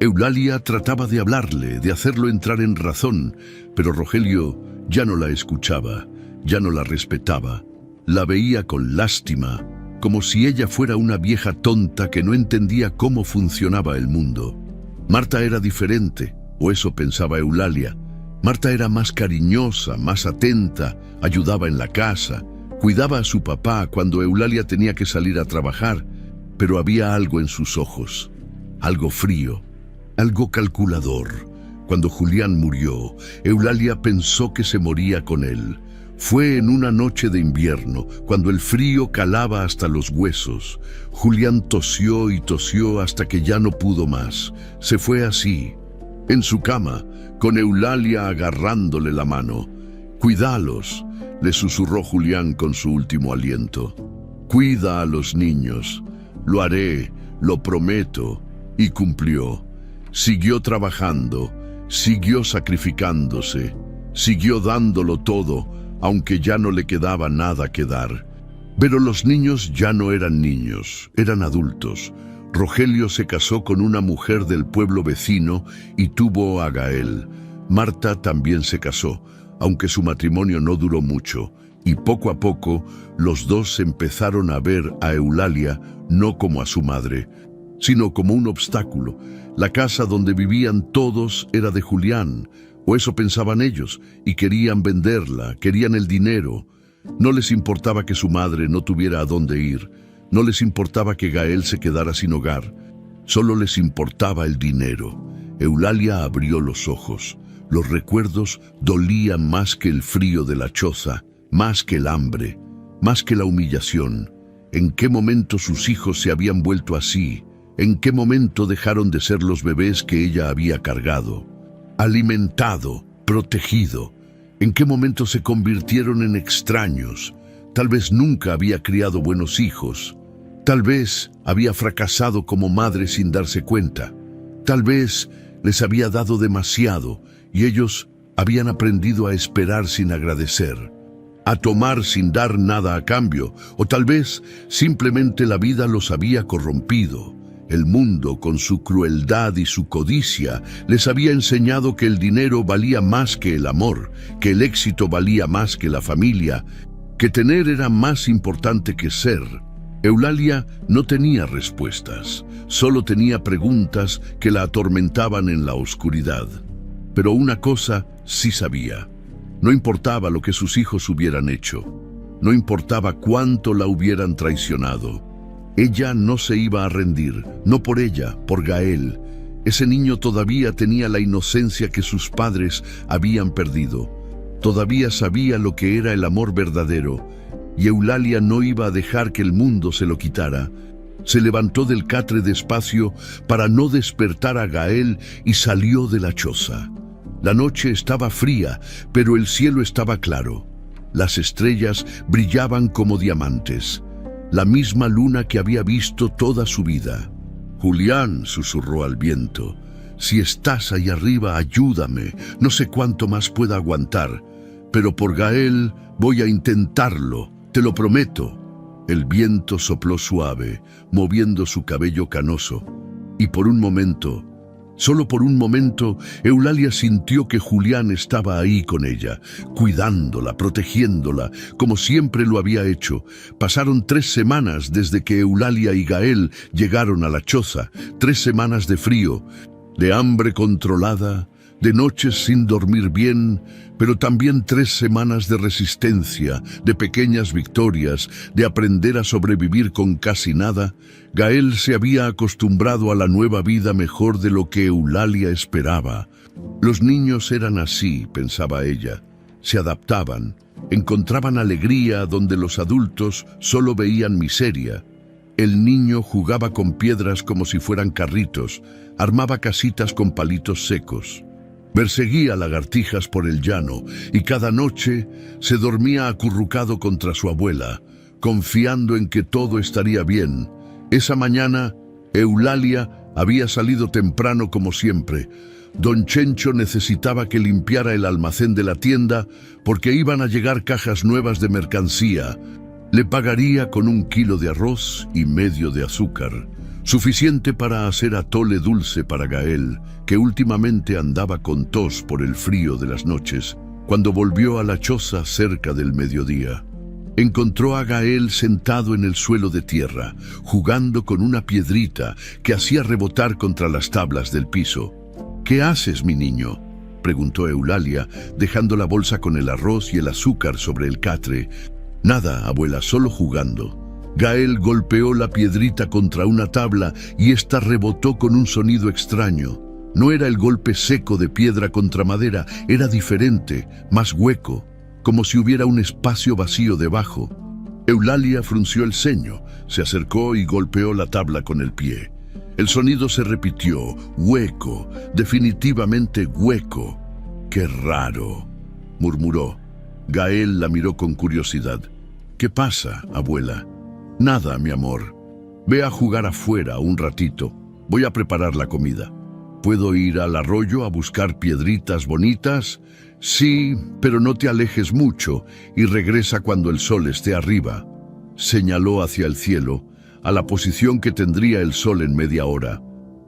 Eulalia trataba de hablarle, de hacerlo entrar en razón, pero Rogelio ya no la escuchaba, ya no la respetaba. La veía con lástima, como si ella fuera una vieja tonta que no entendía cómo funcionaba el mundo. Marta era diferente, o eso pensaba Eulalia. Marta era más cariñosa, más atenta, ayudaba en la casa, cuidaba a su papá cuando Eulalia tenía que salir a trabajar, pero había algo en sus ojos, algo frío, algo calculador. Cuando Julián murió, Eulalia pensó que se moría con él. Fue en una noche de invierno, cuando el frío calaba hasta los huesos. Julián tosió y tosió hasta que ya no pudo más. Se fue así, en su cama, con Eulalia agarrándole la mano. «Cuídalos», le susurró Julián con su último aliento. «Cuida a los niños». «Lo haré, lo prometo». Y cumplió. Siguió trabajando, siguió sacrificándose. Siguió dándolo todo, aunque ya no le quedaba nada que dar. Pero los niños ya no eran niños, eran adultos. Rogelio se casó con una mujer del pueblo vecino y tuvo a Gael. Marta también se casó, aunque su matrimonio no duró mucho, y poco a poco los dos empezaron a ver a Eulalia no como a su madre, sino como un obstáculo. La casa donde vivían todos era de Julián, o eso pensaban ellos, y querían venderla, querían el dinero. No les importaba que su madre no tuviera a dónde ir, no les importaba que Gael se quedara sin hogar, solo les importaba el dinero. Eulalia abrió los ojos. Los recuerdos dolían más que el frío de la choza, más que el hambre, más que la humillación. ¿En qué momento sus hijos se habían vuelto así? ¿En qué momento dejaron de ser los bebés que ella había cargado, alimentado, protegido? ¿En qué momento se convirtieron en extraños? Tal vez nunca había criado buenos hijos. Tal vez había fracasado como madre sin darse cuenta. Tal vez les había dado demasiado y ellos habían aprendido a esperar sin agradecer, a tomar sin dar nada a cambio, o tal vez simplemente la vida los había corrompido. El mundo, con su crueldad y su codicia, les había enseñado que el dinero valía más que el amor, que el éxito valía más que la familia, que tener era más importante que ser. Eulalia no tenía respuestas, solo tenía preguntas que la atormentaban en la oscuridad. Pero una cosa sí sabía: no importaba lo que sus hijos hubieran hecho, no importaba cuánto la hubieran traicionado. Ella no se iba a rendir, no por ella, por Gael. Ese niño todavía tenía la inocencia que sus padres habían perdido. Todavía sabía lo que era el amor verdadero, y Eulalia no iba a dejar que el mundo se lo quitara. Se levantó del catre despacio para no despertar a Gael y salió de la choza. La noche estaba fría, pero el cielo estaba claro. Las estrellas brillaban como diamantes, la misma luna que había visto toda su vida. «Julián», susurró al viento, «si estás ahí arriba, ayúdame. No sé cuánto más pueda aguantar, pero por Gael voy a intentarlo, te lo prometo». El viento sopló suave, moviendo su cabello canoso, y por un momento, solo por un momento, Eulalia sintió que Julián estaba ahí con ella, cuidándola, protegiéndola, como siempre lo había hecho. Pasaron 3 semanas desde que Eulalia y Gael llegaron a la choza, 3 semanas de frío, de hambre controlada, de noches sin dormir bien, pero también 3 semanas de resistencia, de pequeñas victorias, de aprender a sobrevivir con casi nada. Gael se había acostumbrado a la nueva vida mejor de lo que Eulalia esperaba. Los niños eran así, pensaba ella. Se adaptaban, encontraban alegría donde los adultos solo veían miseria. El niño jugaba con piedras como si fueran carritos, armaba casitas con palitos secos. Perseguía lagartijas por el llano y cada noche se dormía acurrucado contra su abuela, confiando en que todo estaría bien. Esa mañana, Eulalia había salido temprano como siempre. Don Chencho necesitaba que limpiara el almacén de la tienda porque iban a llegar cajas nuevas de mercancía. Le pagaría con 1 kilo de arroz y medio de azúcar, suficiente para hacer atole dulce para Gael, que últimamente andaba con tos por el frío de las noches. Cuando volvió a la choza cerca del mediodía, encontró a Gael sentado en el suelo de tierra, jugando con una piedrita que hacía rebotar contra las tablas del piso. «¿Qué haces, mi niño?», preguntó Eulalia, dejando la bolsa con el arroz y el azúcar sobre el catre. «Nada, abuela, solo jugando». Gael golpeó la piedrita contra una tabla y ésta rebotó con un sonido extraño. No era el golpe seco de piedra contra madera, era diferente, más hueco, como si hubiera un espacio vacío debajo. Eulalia frunció el ceño, se acercó y golpeó la tabla con el pie. El sonido se repitió, hueco, definitivamente hueco. «Qué raro», murmuró. Gael la miró con curiosidad. «¿Qué pasa, abuela?» «Nada, mi amor. Ve a jugar afuera un ratito. Voy a preparar la comida». ¿Puedo ir al arroyo a buscar piedritas bonitas? Sí, pero no te alejes mucho y regresa cuando el sol esté arriba. Señaló hacia el cielo, a la posición que tendría el sol en media hora.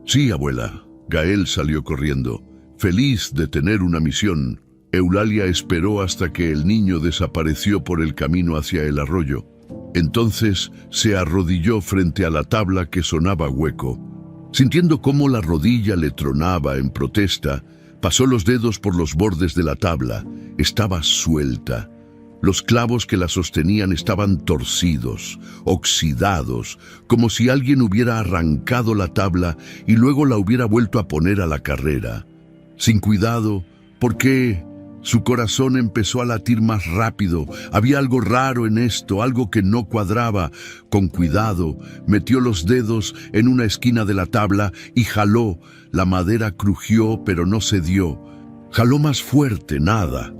Sí, abuela. Gael salió corriendo, feliz de tener una misión. Eulalia esperó hasta que el niño desapareció por el camino hacia el arroyo. Entonces se arrodilló frente a la tabla que sonaba hueco. Sintiendo cómo la rodilla le tronaba en protesta, pasó los dedos por los bordes de la tabla. Estaba suelta. Los clavos que la sostenían estaban torcidos, oxidados, como si alguien hubiera arrancado la tabla y luego la hubiera vuelto a poner a la carrera. Sin cuidado, ¿por qué? Su corazón empezó a latir más rápido. Había algo raro en esto, algo que no cuadraba. Con cuidado, metió los dedos en una esquina de la tabla y jaló. La madera crujió, pero no cedió. Jaló más fuerte, nada.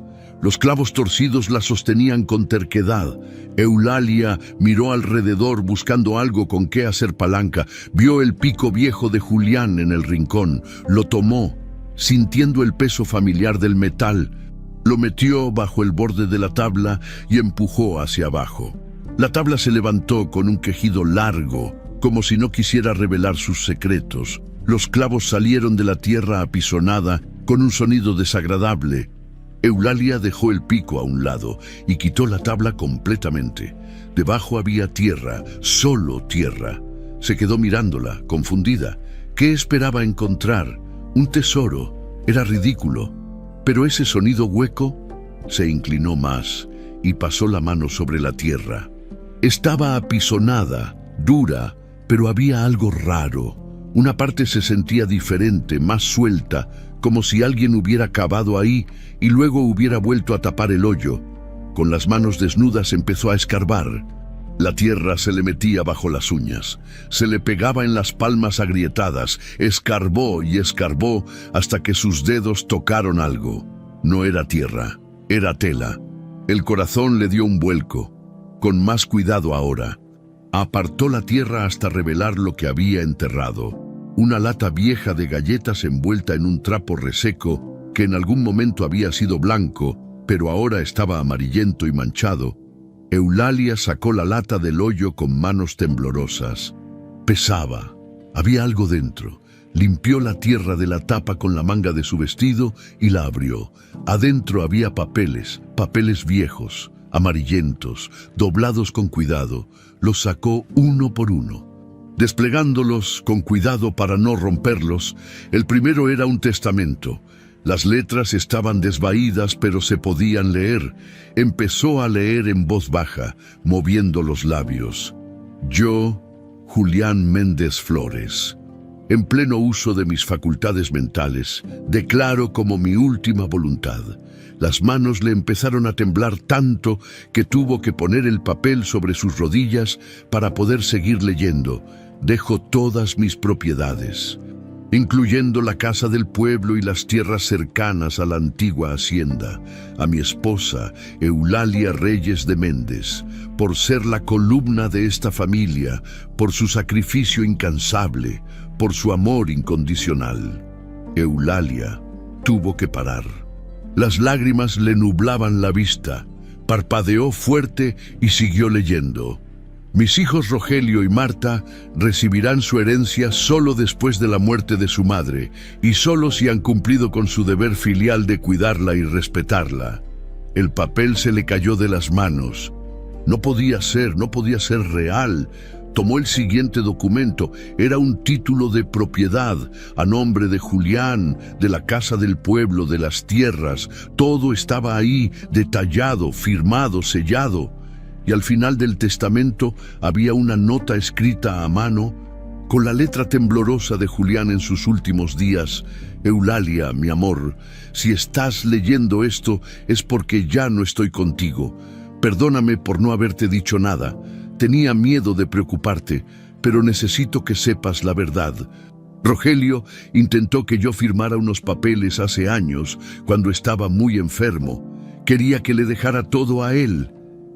Los clavos torcidos la sostenían con terquedad. Eulalia miró alrededor buscando algo con qué hacer palanca. Vio el pico viejo de Julián en el rincón. Lo tomó, sintiendo el peso familiar del metal. Lo metió bajo el borde de la tabla y empujó hacia abajo. La tabla se levantó con un quejido largo, como si no quisiera revelar sus secretos. Los clavos salieron de la tierra apisonada con un sonido desagradable. Eulalia dejó el pico a un lado y quitó la tabla completamente. Debajo había tierra, solo tierra. Se quedó mirándola, confundida. ¿Qué esperaba encontrar? Un tesoro. Era ridículo. Pero ese sonido hueco se inclinó más y pasó la mano sobre la tierra. Estaba apisonada, dura, pero había algo raro. Una parte se sentía diferente, más suelta, como si alguien hubiera cavado ahí y luego hubiera vuelto a tapar el hoyo. Con las manos desnudas empezó a escarbar. La tierra se le metía bajo las uñas, se le pegaba en las palmas agrietadas, escarbó y escarbó hasta que sus dedos tocaron algo. No era tierra, era tela. El corazón le dio un vuelco. Con más cuidado ahora, apartó la tierra hasta revelar lo que había enterrado. Una lata vieja de galletas envuelta en un trapo reseco que en algún momento había sido blanco, pero ahora estaba amarillento y manchado. Eulalia sacó la lata del hoyo con manos temblorosas. Pesaba. Había algo dentro. Limpió la tierra de la tapa con la manga de su vestido y la abrió. Adentro había papeles, papeles viejos, amarillentos, doblados con cuidado. Los sacó uno por uno. Desplegándolos con cuidado para no romperlos, el primero era un testamento. Las letras estaban desvaídas, pero se podían leer. Empezó a leer en voz baja, moviendo los labios. Yo, Julián Méndez Flores, en pleno uso de mis facultades mentales, declaro como mi última voluntad. Las manos le empezaron a temblar tanto que tuvo que poner el papel sobre sus rodillas para poder seguir leyendo. Dejo todas mis propiedades, incluyendo la casa del pueblo y las tierras cercanas a la antigua hacienda, a mi esposa, Eulalia Reyes de Méndez, por ser la columna de esta familia, por su sacrificio incansable, por su amor incondicional. Eulalia tuvo que parar. Las lágrimas le nublaban la vista, parpadeó fuerte y siguió leyendo. Mis hijos Rogelio y Marta recibirán su herencia solo después de la muerte de su madre y solo si han cumplido con su deber filial de cuidarla y respetarla. El papel se le cayó de las manos. No podía ser real. Tomó el siguiente documento. Era un título de propiedad a nombre de Julián, de la casa del pueblo, de las tierras. Todo estaba ahí, detallado, firmado, sellado. Y al final del testamento había una nota escrita a mano, con la letra temblorosa de Julián en sus últimos días. Eulalia, mi amor, si estás leyendo esto es porque ya no estoy contigo. Perdóname por no haberte dicho nada. Tenía miedo de preocuparte, pero necesito que sepas la verdad. Rogelio intentó que yo firmara unos papeles hace años, cuando estaba muy enfermo. Quería que le dejara todo a él.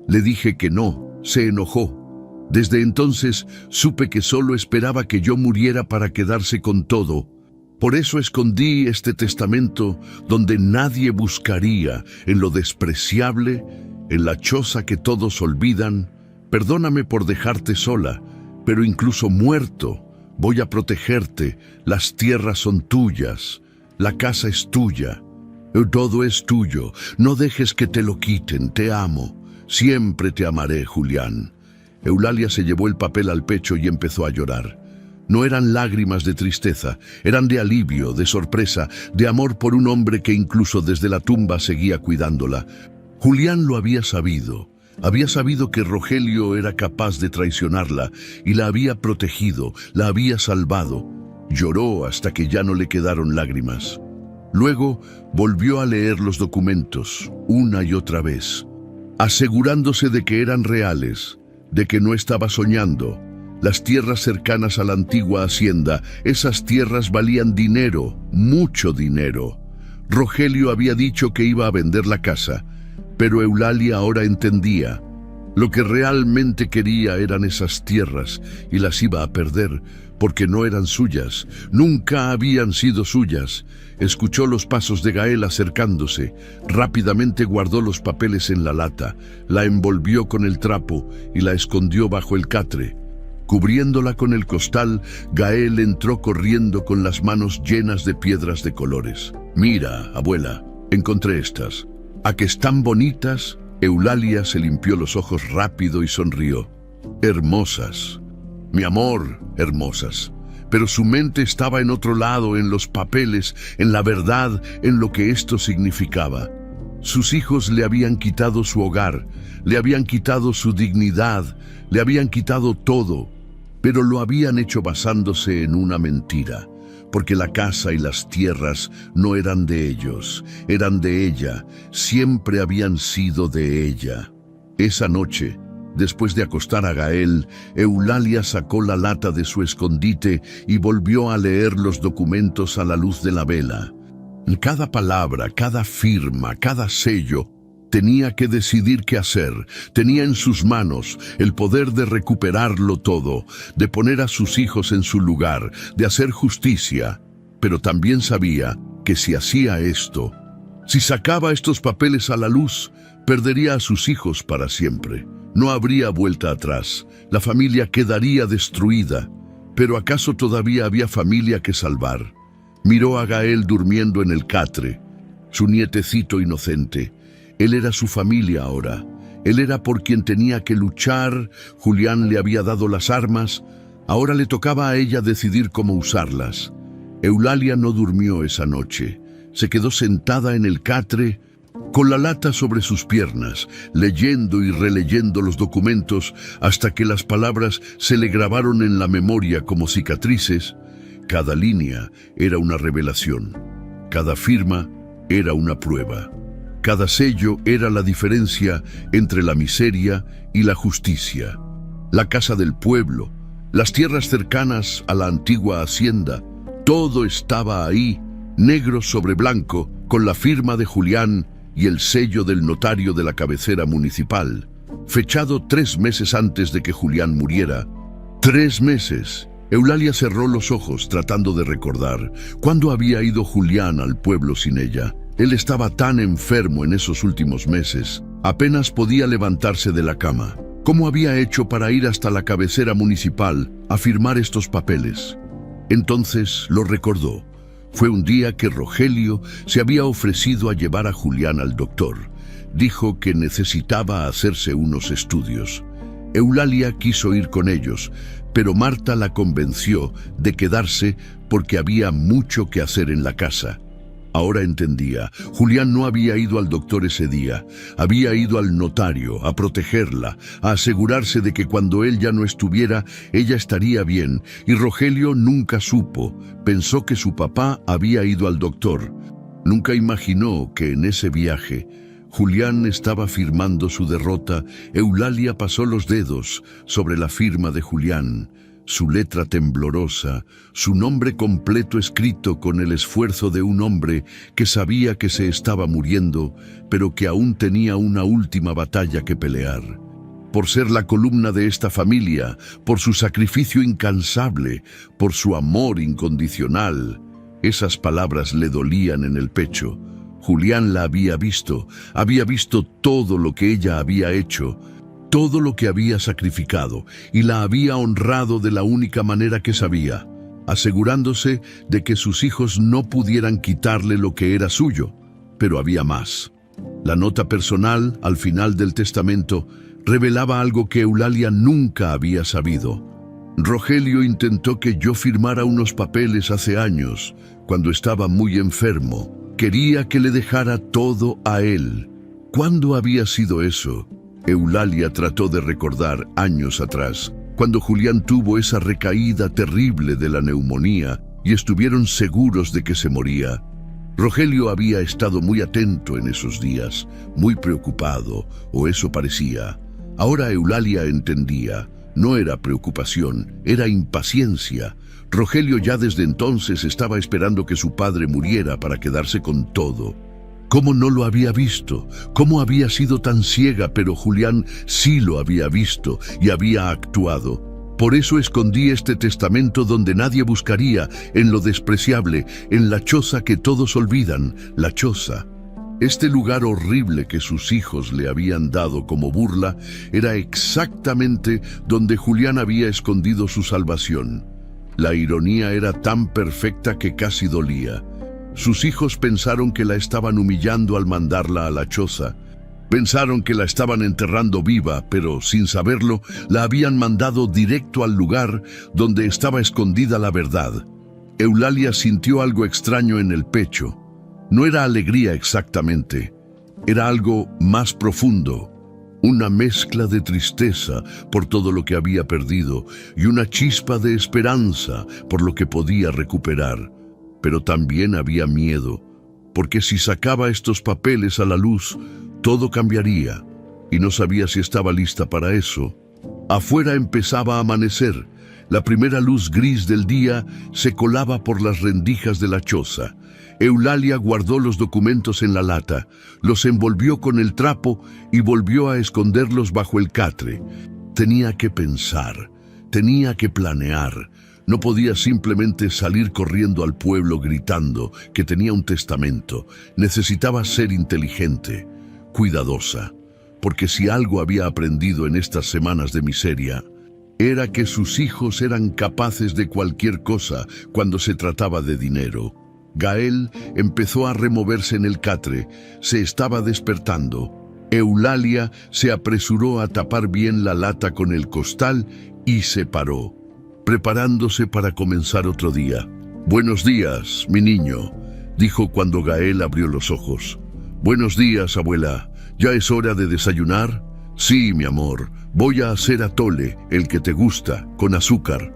Le dije que no, se enojó. Desde entonces supe que solo esperaba que yo muriera para quedarse con todo. Por eso escondí este testamento donde nadie buscaría, en lo despreciable, en la choza que todos olvidan. Perdóname por dejarte sola, pero incluso muerto, voy a protegerte. Las tierras son tuyas, la casa es tuya, todo es tuyo. No dejes que te lo quiten, te amo, siempre te amaré, Julián. Eulalia se llevó el papel al pecho y empezó a llorar. No eran lágrimas de tristeza, eran de alivio, de sorpresa, de amor por un hombre que incluso desde la tumba seguía cuidándola. Julián lo había sabido que Rogelio era capaz de traicionarla y la había protegido, la había salvado. Lloró hasta que ya no le quedaron lágrimas. Luego volvió a leer los documentos una y otra vez, asegurándose de que eran reales, de que no estaba soñando. Las tierras cercanas a la antigua hacienda, esas tierras valían dinero, mucho dinero. Rogelio había dicho que iba a vender la casa, pero Eulalia ahora entendía. Lo que realmente quería eran esas tierras y las iba a perder porque no eran suyas, nunca habían sido suyas. Escuchó los pasos de Gael acercándose. Rápidamente guardó los papeles en la lata, la envolvió con el trapo y la escondió bajo el catre. Cubriéndola con el costal, Gael entró corriendo con las manos llenas de piedras de colores. «Mira, abuela, encontré estas. ¿A que están bonitas?» Eulalia se limpió los ojos rápido y sonrió. «Hermosas. Mi amor, hermosas». Pero su mente estaba en otro lado, en los papeles, en la verdad, en lo que esto significaba. Sus hijos le habían quitado su hogar, le habían quitado su dignidad, le habían quitado todo, pero lo habían hecho basándose en una mentira, porque la casa y las tierras no eran de ellos, eran de ella, siempre habían sido de ella. Esa noche, después de acostar a Gael, Eulalia sacó la lata de su escondite y volvió a leer los documentos a la luz de la vela. Cada palabra, cada firma, cada sello, tenía que decidir qué hacer. Tenía en sus manos el poder de recuperarlo todo, de poner a sus hijos en su lugar, de hacer justicia. Pero también sabía que si hacía esto, si sacaba estos papeles a la luz, perdería a sus hijos para siempre. No habría vuelta atrás. La familia quedaría destruida. Pero ¿acaso todavía había familia que salvar? Miró a Gael durmiendo en el catre, su nietecito inocente. Él era su familia ahora. Él era por quien tenía que luchar. Julián le había dado las armas. Ahora le tocaba a ella decidir cómo usarlas. Eulalia no durmió esa noche. Se quedó sentada en el catre, con la lata sobre sus piernas, leyendo y releyendo los documentos hasta que las palabras se le grabaron en la memoria como cicatrices. Cada línea era una revelación. Cada firma era una prueba. Cada sello era la diferencia entre la miseria y la justicia. La casa del pueblo, las tierras cercanas a la antigua hacienda, todo estaba ahí, negro sobre blanco, con la firma de Julián y el sello del notario de la cabecera municipal, fechado 3 meses antes de que Julián muriera. 3 meses. Eulalia cerró los ojos tratando de recordar cuándo había ido Julián al pueblo sin ella. Él estaba tan enfermo en esos últimos meses, apenas podía levantarse de la cama. ¿Cómo había hecho para ir hasta la cabecera municipal a firmar estos papeles? Entonces lo recordó. Fue un día que Rogelio se había ofrecido a llevar a Julián al doctor. Dijo que necesitaba hacerse unos estudios. Eulalia quiso ir con ellos, pero Marta la convenció de quedarse porque había mucho que hacer en la casa. Ahora entendía. Julián no había ido al doctor ese día. Había ido al notario a protegerla, a asegurarse de que cuando él ya no estuviera, ella estaría bien. Y Rogelio nunca supo. Pensó que su papá había ido al doctor. Nunca imaginó que en ese viaje Julián estaba firmando su derrota. Eulalia pasó los dedos sobre la firma de Julián. Su letra temblorosa, su nombre completo escrito con el esfuerzo de un hombre que sabía que se estaba muriendo, pero que aún tenía una última batalla que pelear. Por ser la columna de esta familia, por su sacrificio incansable, por su amor incondicional. Esas palabras le dolían en el pecho. Julián la había visto todo lo que ella había hecho, todo lo que había sacrificado, y la había honrado de la única manera que sabía, asegurándose de que sus hijos no pudieran quitarle lo que era suyo. Pero había más. La nota personal, al final del testamento, revelaba algo que Eulalia nunca había sabido. Rogelio intentó que yo firmara unos papeles hace años, cuando estaba muy enfermo. Quería que le dejara todo a él. ¿Cuándo había sido eso? Eulalia trató de recordar años atrás, cuando Julián tuvo esa recaída terrible de la neumonía y estuvieron seguros de que se moría. Rogelio había estado muy atento en esos días, muy preocupado, o eso parecía. Ahora Eulalia entendía. No era preocupación, era impaciencia. Rogelio ya desde entonces estaba esperando que su padre muriera para quedarse con todo. ¿Cómo no lo había visto? ¿Cómo había sido tan ciega? Pero Julián sí lo había visto y había actuado. Por eso escondí este testamento donde nadie buscaría, en lo despreciable, en la choza que todos olvidan, la choza. Este lugar horrible que sus hijos le habían dado como burla era exactamente donde Julián había escondido su salvación. La ironía era tan perfecta que casi dolía. Sus hijos pensaron que la estaban humillando al mandarla a la choza. Pensaron que la estaban enterrando viva, pero sin saberlo, la habían mandado directo al lugar donde estaba escondida la verdad. Eulalia sintió algo extraño en el pecho. No era alegría exactamente, era algo más profundo, una mezcla de tristeza por todo lo que había perdido y una chispa de esperanza por lo que podía recuperar. Pero también había miedo, porque si sacaba estos papeles a la luz, todo cambiaría, y no sabía si estaba lista para eso. Afuera empezaba a amanecer. La primera luz gris del día se colaba por las rendijas de la choza. Eulalia guardó los documentos en la lata, los envolvió con el trapo y volvió a esconderlos bajo el catre. Tenía que pensar, tenía que planear. No podía simplemente salir corriendo al pueblo gritando que tenía un testamento. Necesitaba ser inteligente, cuidadosa, porque si algo había aprendido en estas semanas de miseria, era que sus hijos eran capaces de cualquier cosa cuando se trataba de dinero. Gael empezó a removerse en el catre, se estaba despertando. Eulalia se apresuró a tapar bien la lata con el costal y se paró, preparándose para comenzar otro día. «Buenos días, mi niño», dijo cuando Gael abrió los ojos. «Buenos días, abuela. ¿Ya es hora de desayunar?» «Sí, mi amor. Voy a hacer atole, el que te gusta, con azúcar».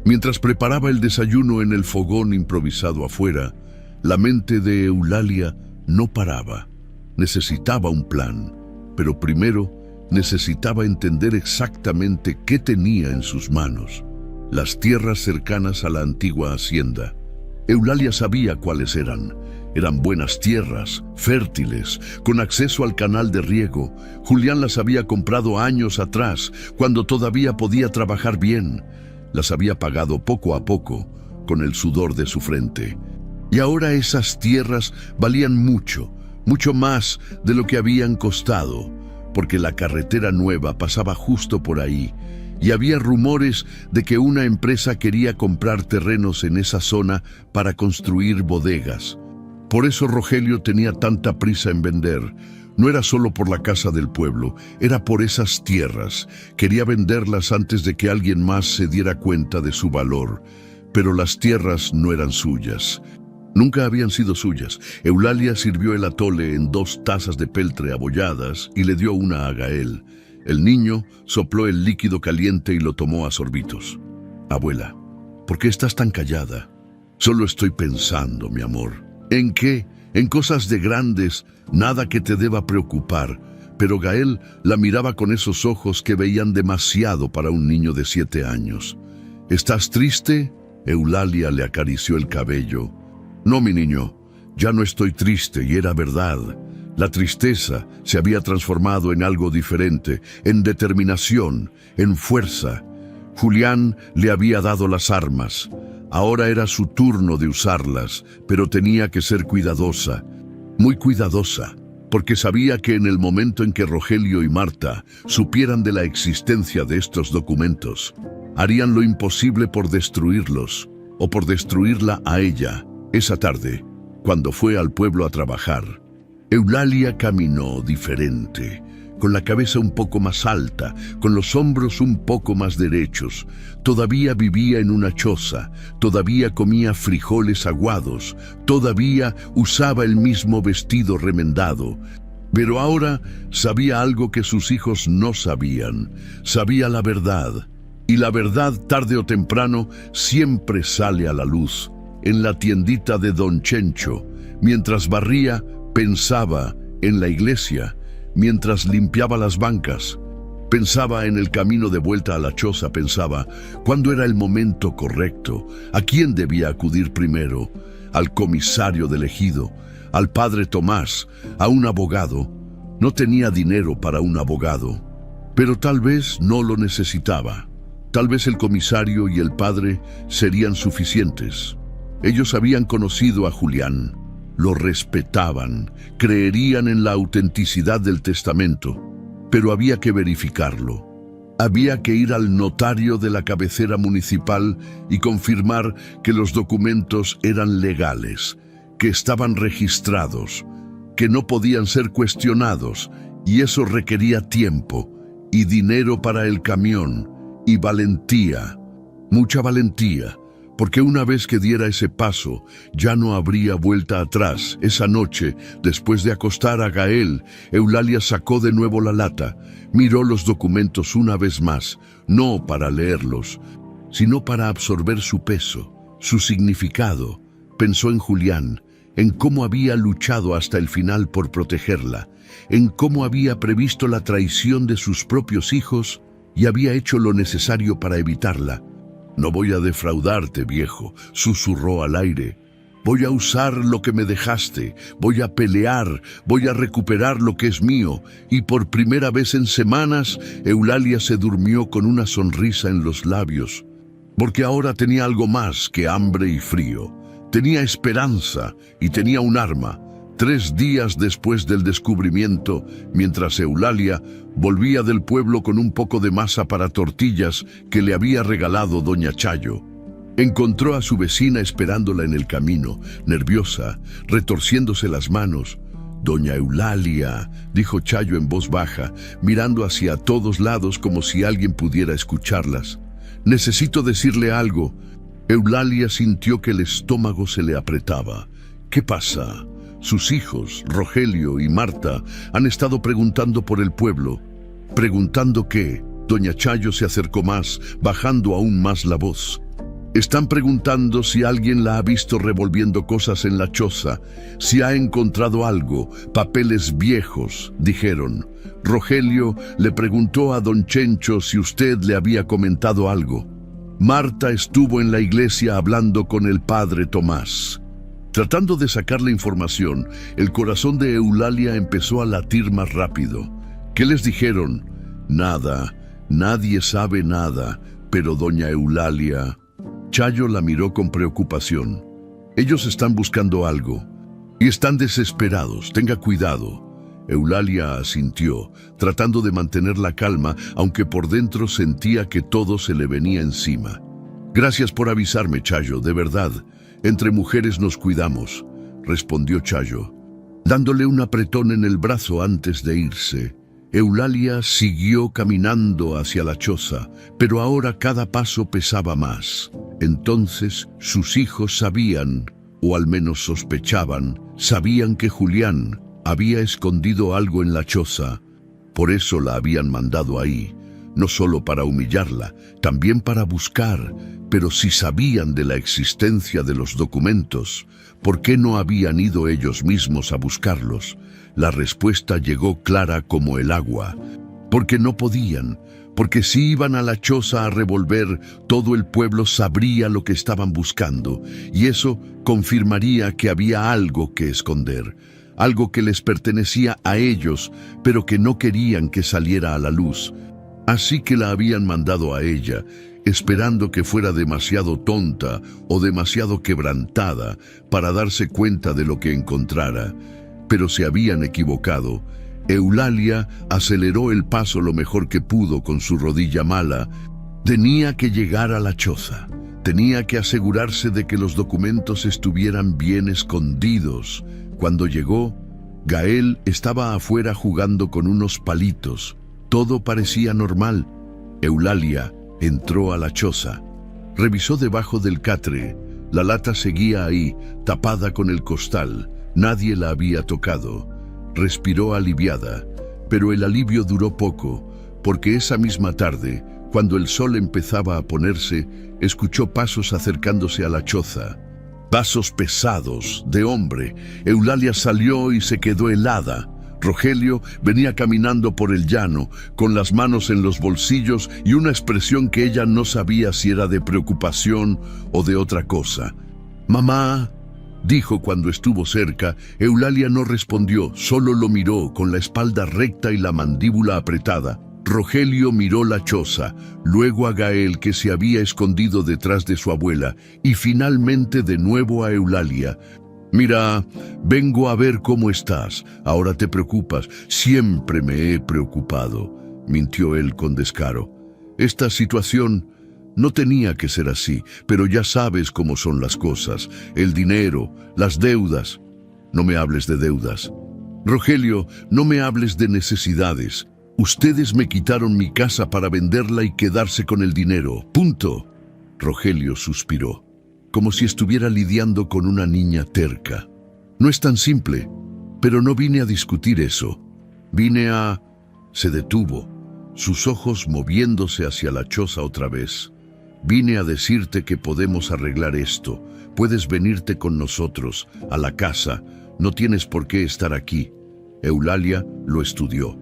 Mientras preparaba el desayuno en el fogón improvisado afuera, la mente de Eulalia no paraba. Necesitaba un plan, pero primero necesitaba entender exactamente qué tenía en sus manos. Las tierras cercanas a la antigua hacienda. Eulalia sabía cuáles eran. Eran buenas tierras, fértiles, con acceso al canal de riego. Julián las había comprado años atrás, cuando todavía podía trabajar bien. Las había pagado poco a poco, con el sudor de su frente. Y ahora esas tierras valían mucho, mucho más de lo que habían costado, porque la carretera nueva pasaba justo por ahí, y había rumores de que una empresa quería comprar terrenos en esa zona para construir bodegas. Por eso Rogelio tenía tanta prisa en vender. No era solo por la casa del pueblo, era por esas tierras. Quería venderlas antes de que alguien más se diera cuenta de su valor. Pero las tierras no eran suyas. Nunca habían sido suyas. Eulalia sirvió el atole en 2 tazas de peltre abolladas y le dio una a Gael. El niño sopló el líquido caliente y lo tomó a sorbitos. «Abuela, ¿por qué estás tan callada?» «Solo estoy pensando, mi amor». «¿En qué?» «En cosas de grandes, nada que te deba preocupar». Pero Gael la miraba con esos ojos que veían demasiado para un niño de 7 años. «¿Estás triste?» Eulalia le acarició el cabello. «No, mi niño, ya no estoy triste», y era verdad. La tristeza se había transformado en algo diferente, en determinación, en fuerza. Julián le había dado las armas. Ahora era su turno de usarlas, pero tenía que ser cuidadosa, muy cuidadosa, porque sabía que en el momento en que Rogelio y Marta supieran de la existencia de estos documentos, harían lo imposible por destruirlos, o por destruirla a ella. Esa tarde, cuando fue al pueblo a trabajar, Eulalia caminó diferente, con la cabeza un poco más alta, con los hombros un poco más derechos. Todavía vivía en una choza, todavía comía frijoles aguados, todavía usaba el mismo vestido remendado. Pero ahora sabía algo que sus hijos no sabían. Sabía la verdad. Y la verdad, tarde o temprano, siempre sale a la luz. En la tiendita de Don Chencho, mientras barría, pensaba en la iglesia. Mientras limpiaba las bancas, pensaba en el camino de vuelta a la choza, pensaba cuándo era el momento correcto, a quién debía acudir primero, al comisario del ejido, al padre Tomás, a un abogado. No tenía dinero para un abogado, pero tal vez no lo necesitaba. Tal vez el comisario y el padre serían suficientes. Ellos habían conocido a Julián. Lo respetaban, creerían en la autenticidad del testamento, pero había que verificarlo. Había que ir al notario de la cabecera municipal y confirmar que los documentos eran legales, que estaban registrados, que no podían ser cuestionados, y eso requería tiempo y dinero para el camión y valentía, mucha valentía. Porque una vez que diera ese paso, ya no habría vuelta atrás. Esa noche, después de acostar a Gael, Eulalia sacó de nuevo la lata, miró los documentos una vez más, no para leerlos, sino para absorber su peso, su significado. Pensó en Julián, en cómo había luchado hasta el final por protegerla, en cómo había previsto la traición de sus propios hijos y había hecho lo necesario para evitarla. «No voy a defraudarte, viejo», susurró al aire. «Voy a usar lo que me dejaste, voy a pelear, voy a recuperar lo que es mío». Y por primera vez en semanas, Eulalia se durmió con una sonrisa en los labios, porque ahora tenía algo más que hambre y frío. Tenía esperanza y tenía un arma. 3 días después del descubrimiento, mientras Eulalia volvía del pueblo con un poco de masa para tortillas que le había regalado doña Chayo, encontró a su vecina esperándola en el camino, nerviosa, retorciéndose las manos. «Doña Eulalia», dijo Chayo en voz baja, mirando hacia todos lados como si alguien pudiera escucharlas. «Necesito decirle algo». Eulalia sintió que el estómago se le apretaba. «¿Qué pasa?» Sus hijos, Rogelio y Marta, han estado preguntando por el pueblo. ¿Preguntando qué? Doña Chayo se acercó más, bajando aún más la voz. Están preguntando si alguien la ha visto revolviendo cosas en la choza, si ha encontrado algo, papeles viejos, dijeron. Rogelio le preguntó a don Chencho si usted le había comentado algo. Marta estuvo en la iglesia hablando con el padre Tomás. Tratando de sacar la información, el corazón de Eulalia empezó a latir más rápido. ¿Qué les dijeron? Nada, nadie sabe nada, pero doña Eulalia... Chayo la miró con preocupación. Ellos están buscando algo y están desesperados, tenga cuidado. Eulalia asintió, tratando de mantener la calma, aunque por dentro sentía que todo se le venía encima. Gracias por avisarme, Chayo, de verdad. Entre mujeres nos cuidamos, respondió Chayo, dándole un apretón en el brazo antes de irse. Eulalia siguió caminando hacia la choza, pero ahora cada paso pesaba más. Entonces sus hijos sabían, o al menos sospechaban, sabían que Julián había escondido algo en la choza. Por eso la habían mandado ahí, no solo para humillarla, también para buscar. Pero si sabían de la existencia de los documentos, ¿por qué no habían ido ellos mismos a buscarlos? La respuesta llegó clara como el agua. Porque no podían, porque si iban a la choza a revolver, todo el pueblo sabría lo que estaban buscando, y eso confirmaría que había algo que esconder, algo que les pertenecía a ellos, pero que no querían que saliera a la luz. Así que la habían mandado a ella. esperando que fuera demasiado tonta o demasiado quebrantada para darse cuenta de lo que encontrara. Pero se habían equivocado. Eulalia aceleró el paso lo mejor que pudo con su rodilla mala. Tenía que llegar a la choza. Tenía que asegurarse de que los documentos estuvieran bien escondidos. Cuando llegó, Gael estaba afuera jugando con unos palitos. Todo parecía normal. Eulalia entró a la choza. Revisó debajo del catre. La lata seguía ahí, tapada con el costal. Nadie la había tocado. Respiró aliviada, pero el alivio duró poco, porque esa misma tarde, cuando el sol empezaba a ponerse, escuchó pasos acercándose a la choza. Pasos pesados, de hombre. Eulalia salió y se quedó helada. Rogelio venía caminando por el llano, con las manos en los bolsillos y una expresión que ella no sabía si era de preocupación o de otra cosa. «Mamá», dijo cuando estuvo cerca. Eulalia no respondió, solo lo miró con la espalda recta y la mandíbula apretada. Rogelio miró la choza, luego a Gael, que se había escondido detrás de su abuela, y finalmente de nuevo a Eulalia. «Mira, vengo a ver cómo estás. Ahora te preocupas. Siempre me he preocupado», mintió él con descaro. «Esta situación no tenía que ser así, pero ya sabes cómo son las cosas. El dinero, las deudas». «No me hables de deudas. Rogelio, no me hables de necesidades. Ustedes me quitaron mi casa para venderla y quedarse con el dinero. Punto». Rogelio suspiró, como si estuviera lidiando con una niña terca. «No es tan simple, pero no vine a discutir eso. Vine a...» Se detuvo, sus ojos moviéndose hacia la choza otra vez. «Vine a decirte que podemos arreglar esto. Puedes venirte con nosotros, a la casa. No tienes por qué estar aquí». Eulalia lo estudió.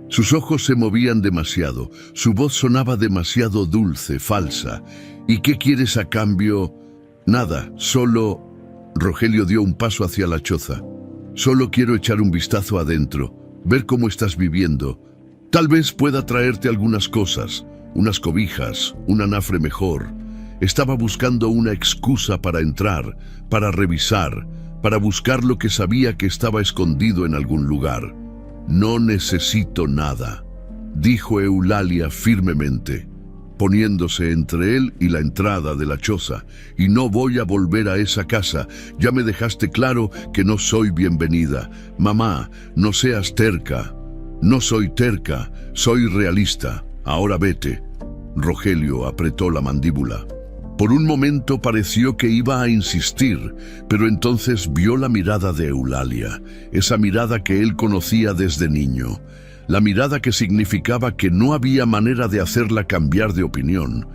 Sus ojos se movían demasiado, su voz sonaba demasiado dulce, falsa. «¿Y qué quieres a cambio?» «Nada, solo...» Rogelio dio un paso hacia la choza. «Solo quiero echar un vistazo adentro, ver cómo estás viviendo. Tal vez pueda traerte algunas cosas, unas cobijas, un anafre mejor». Estaba buscando una excusa para entrar, para revisar, para buscar lo que sabía que estaba escondido en algún lugar. «No necesito nada», dijo Eulalia firmemente, poniéndose entre él y la entrada de la choza. «Y no voy a volver a esa casa. Ya me dejaste claro que no soy bienvenida. Mamá, no seas terca». «No soy terca, soy realista. Ahora vete». Rogelio apretó la mandíbula. Por un momento pareció que iba a insistir, pero entonces vio la mirada de Eulalia, esa mirada que él conocía desde niño. La mirada que significaba que no había manera de hacerla cambiar de opinión.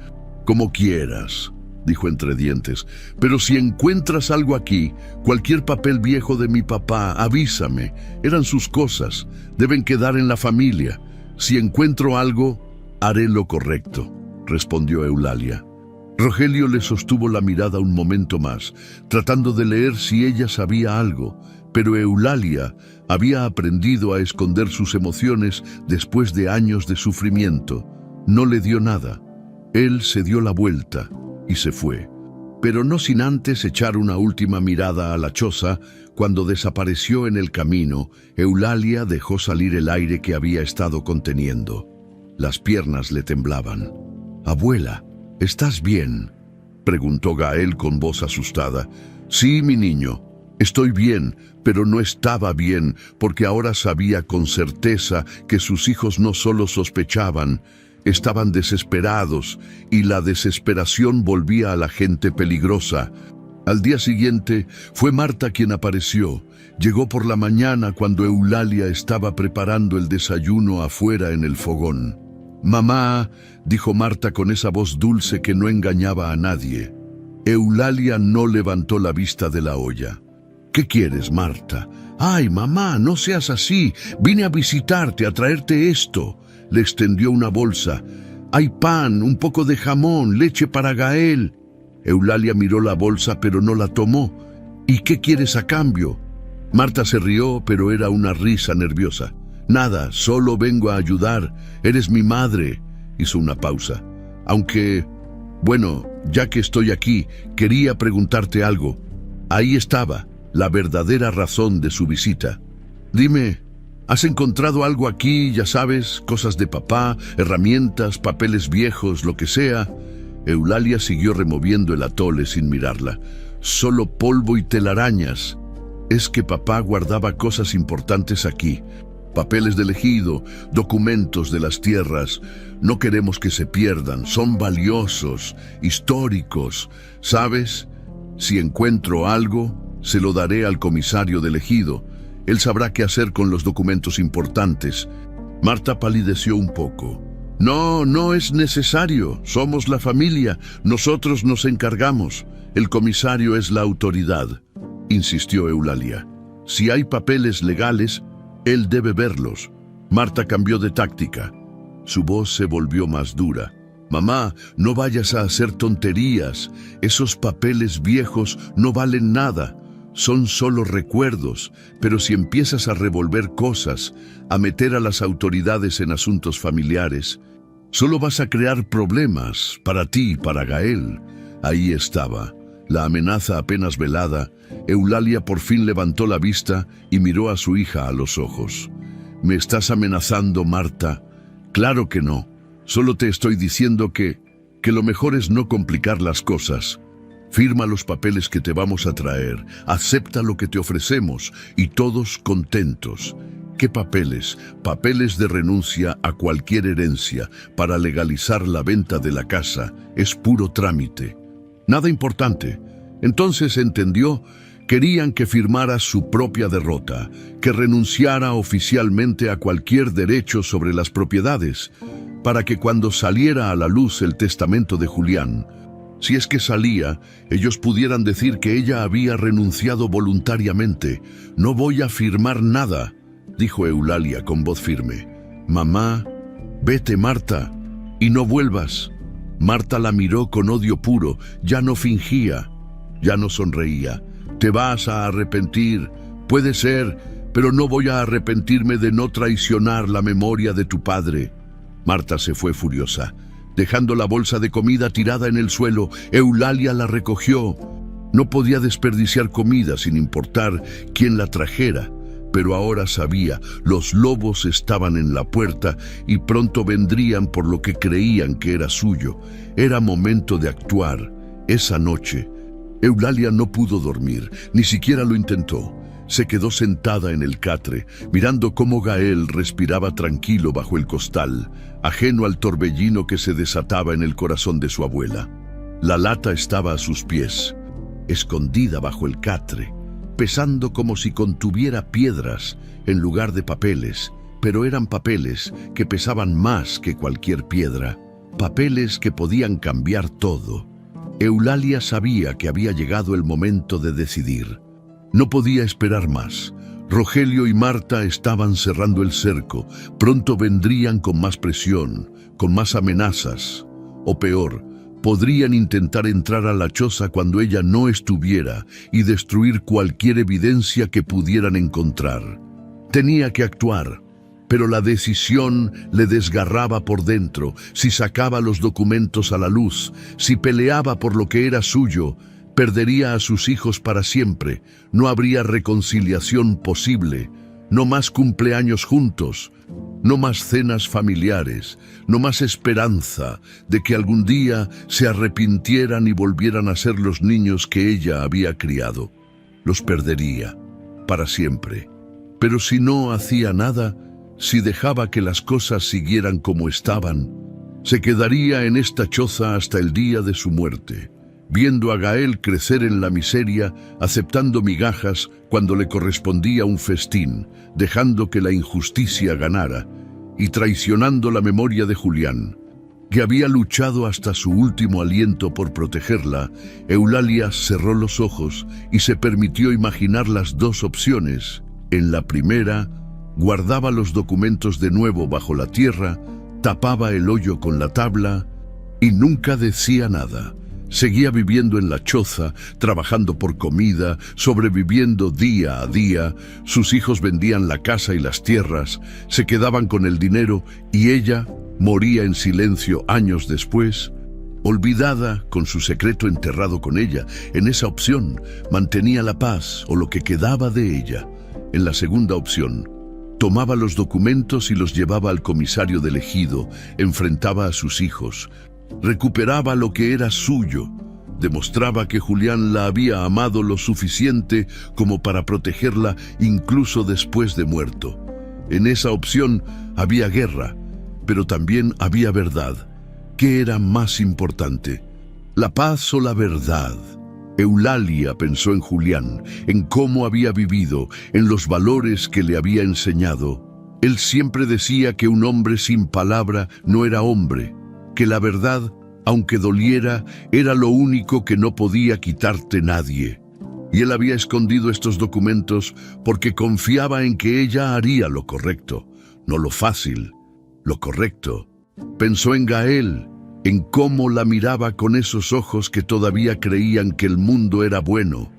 «Como quieras», dijo entre dientes, «pero si encuentras algo aquí, cualquier papel viejo de mi papá, avísame. Eran sus cosas, deben quedar en la familia. Si encuentro algo, haré lo correcto», respondió Eulalia. Rogelio le sostuvo la mirada un momento más, tratando de leer si ella sabía algo, pero Eulalia había aprendido a esconder sus emociones después de años de sufrimiento. No le dio nada. Él se dio la vuelta y se fue, pero no sin antes echar una última mirada a la choza. Cuando desapareció en el camino, Eulalia dejó salir el aire que había estado conteniendo. Las piernas le temblaban. «Abuela, ¿estás bien?», preguntó Gael con voz asustada. «Sí, mi niño, estoy bien, pero no estaba bien, porque ahora sabía con certeza que sus hijos no solo sospechaban, estaban desesperados, y la desesperación volvía a la gente peligrosa». Al día siguiente fue Marta quien apareció. Llegó por la mañana cuando Eulalia estaba preparando el desayuno afuera en el fogón. «Mamá», dijo Marta con esa voz dulce que no engañaba a nadie. Eulalia no levantó la vista de la olla. «¿Qué quieres, Marta?» «Ay, mamá, no seas así. Vine a visitarte, a traerte esto». Le extendió una bolsa. «Hay pan, un poco de jamón, leche para Gael». Eulalia miró la bolsa, pero no la tomó. «¿Y qué quieres a cambio?» Marta se rió, pero era una risa nerviosa. «Nada, solo vengo a ayudar. Eres mi madre». Hizo una pausa. «Aunque Bueno, ya que estoy aquí, quería preguntarte algo. Ahí estaba, la verdadera razón de su visita. Dime, ¿has encontrado algo aquí, ya sabes, cosas de papá, herramientas, papeles viejos, lo que sea? Eulalia siguió removiendo el atole sin mirarla. Solo polvo y telarañas. Es que papá guardaba cosas importantes aquí. Papeles del ejido, documentos de las tierras. No queremos que se pierdan, son valiosos, históricos. ¿Sabes? Si encuentro algo, se lo daré al comisario del ejido. Él sabrá qué hacer con los documentos importantes. Marta palideció un poco. No, no es necesario. Somos la familia. Nosotros nos encargamos. El comisario es la autoridad, insistió Eulalia. Si hay papeles legales, él debe verlos. Marta cambió de táctica. Su voz se volvió más dura. Mamá, no vayas a hacer tonterías. Esos papeles viejos no valen nada. Son solo recuerdos, pero si empiezas a revolver cosas, a meter a las autoridades en asuntos familiares, solo vas a crear problemas para ti y para Gael. Ahí estaba, la amenaza apenas velada. Eulalia por fin levantó la vista y miró a su hija a los ojos. ¿Me estás amenazando, Marta? Claro que no. Solo te estoy diciendo que lo mejor es no complicar las cosas. Firma los papeles que te vamos a traer, acepta lo que te ofrecemos y todos contentos. ¿Qué papeles? Papeles de renuncia a cualquier herencia para legalizar la venta de la casa. Es puro trámite. Nada importante. Entonces entendió, querían que firmara su propia derrota, que renunciara oficialmente a cualquier derecho sobre las propiedades, para que cuando saliera a la luz el testamento de Julián, si es que salía, ellos pudieran decir que ella había renunciado voluntariamente. No voy a firmar nada, dijo Eulalia con voz firme. Mamá, vete, Marta, y no vuelvas. Marta la miró con odio puro, ya no fingía, ya no sonreía. Te vas a arrepentir, puede ser, pero no voy a arrepentirme de no traicionar la memoria de tu padre. Marta se fue furiosa. Dejando la bolsa de comida tirada en el suelo, Eulalia la recogió. No podía desperdiciar comida sin importar quién la trajera, pero ahora sabía, los lobos estaban en la puerta y pronto vendrían por lo que creían que era suyo. Era momento de actuar. Esa noche, Eulalia no pudo dormir, ni siquiera lo intentó. Se quedó sentada en el catre, mirando cómo Gael respiraba tranquilo bajo el costal, ajeno al torbellino que se desataba en el corazón de su abuela. La lata estaba a sus pies, escondida bajo el catre, pesando como si contuviera piedras en lugar de papeles, pero eran papeles que pesaban más que cualquier piedra, papeles que podían cambiar todo. Eulalia sabía que había llegado el momento de decidir. No podía esperar más. Rogelio y Marta estaban cerrando el cerco. Pronto vendrían con más presión, con más amenazas. O peor, podrían intentar entrar a la choza cuando ella no estuviera y destruir cualquier evidencia que pudieran encontrar. Tenía que actuar, pero la decisión le desgarraba por dentro. Si sacaba los documentos a la luz, si peleaba por lo que era suyo, perdería a sus hijos para siempre. No habría reconciliación posible, no más cumpleaños juntos, no más cenas familiares, no más esperanza de que algún día se arrepintieran y volvieran a ser los niños que ella había criado. Los perdería, para siempre. Pero si no hacía nada, si dejaba que las cosas siguieran como estaban, se quedaría en esta choza hasta el día de su muerte, viendo a Gael crecer en la miseria, aceptando migajas cuando le correspondía un festín, dejando que la injusticia ganara y traicionando la memoria de Julián, que había luchado hasta su último aliento por protegerla. Eulalia cerró los ojos y se permitió imaginar las dos opciones. En la primera, guardaba los documentos de nuevo bajo la tierra, tapaba el hoyo con la tabla y nunca decía nada. Seguía viviendo en la choza, trabajando por comida, sobreviviendo día a día. Sus hijos vendían la casa y las tierras, se quedaban con el dinero y ella moría en silencio años después. Olvidada, con su secreto enterrado con ella, en esa opción mantenía la paz o lo que quedaba de ella. En la segunda opción, tomaba los documentos y los llevaba al comisario del ejido, enfrentaba a sus hijos, recuperaba lo que era suyo, demostraba que Julián la había amado lo suficiente como para protegerla incluso después de muerto. En esa opción había guerra, pero también había verdad. ¿Qué era más importante? ¿La paz o la verdad? Eulalia pensó en Julián, en cómo había vivido, en los valores que le había enseñado. Él siempre decía que un hombre sin palabra no era hombre, que la verdad, aunque doliera, era lo único que no podía quitarte nadie. Y él había escondido estos documentos porque confiaba en que ella haría lo correcto, no lo fácil, lo correcto. Pensó en Gael, en cómo la miraba con esos ojos que todavía creían que el mundo era bueno,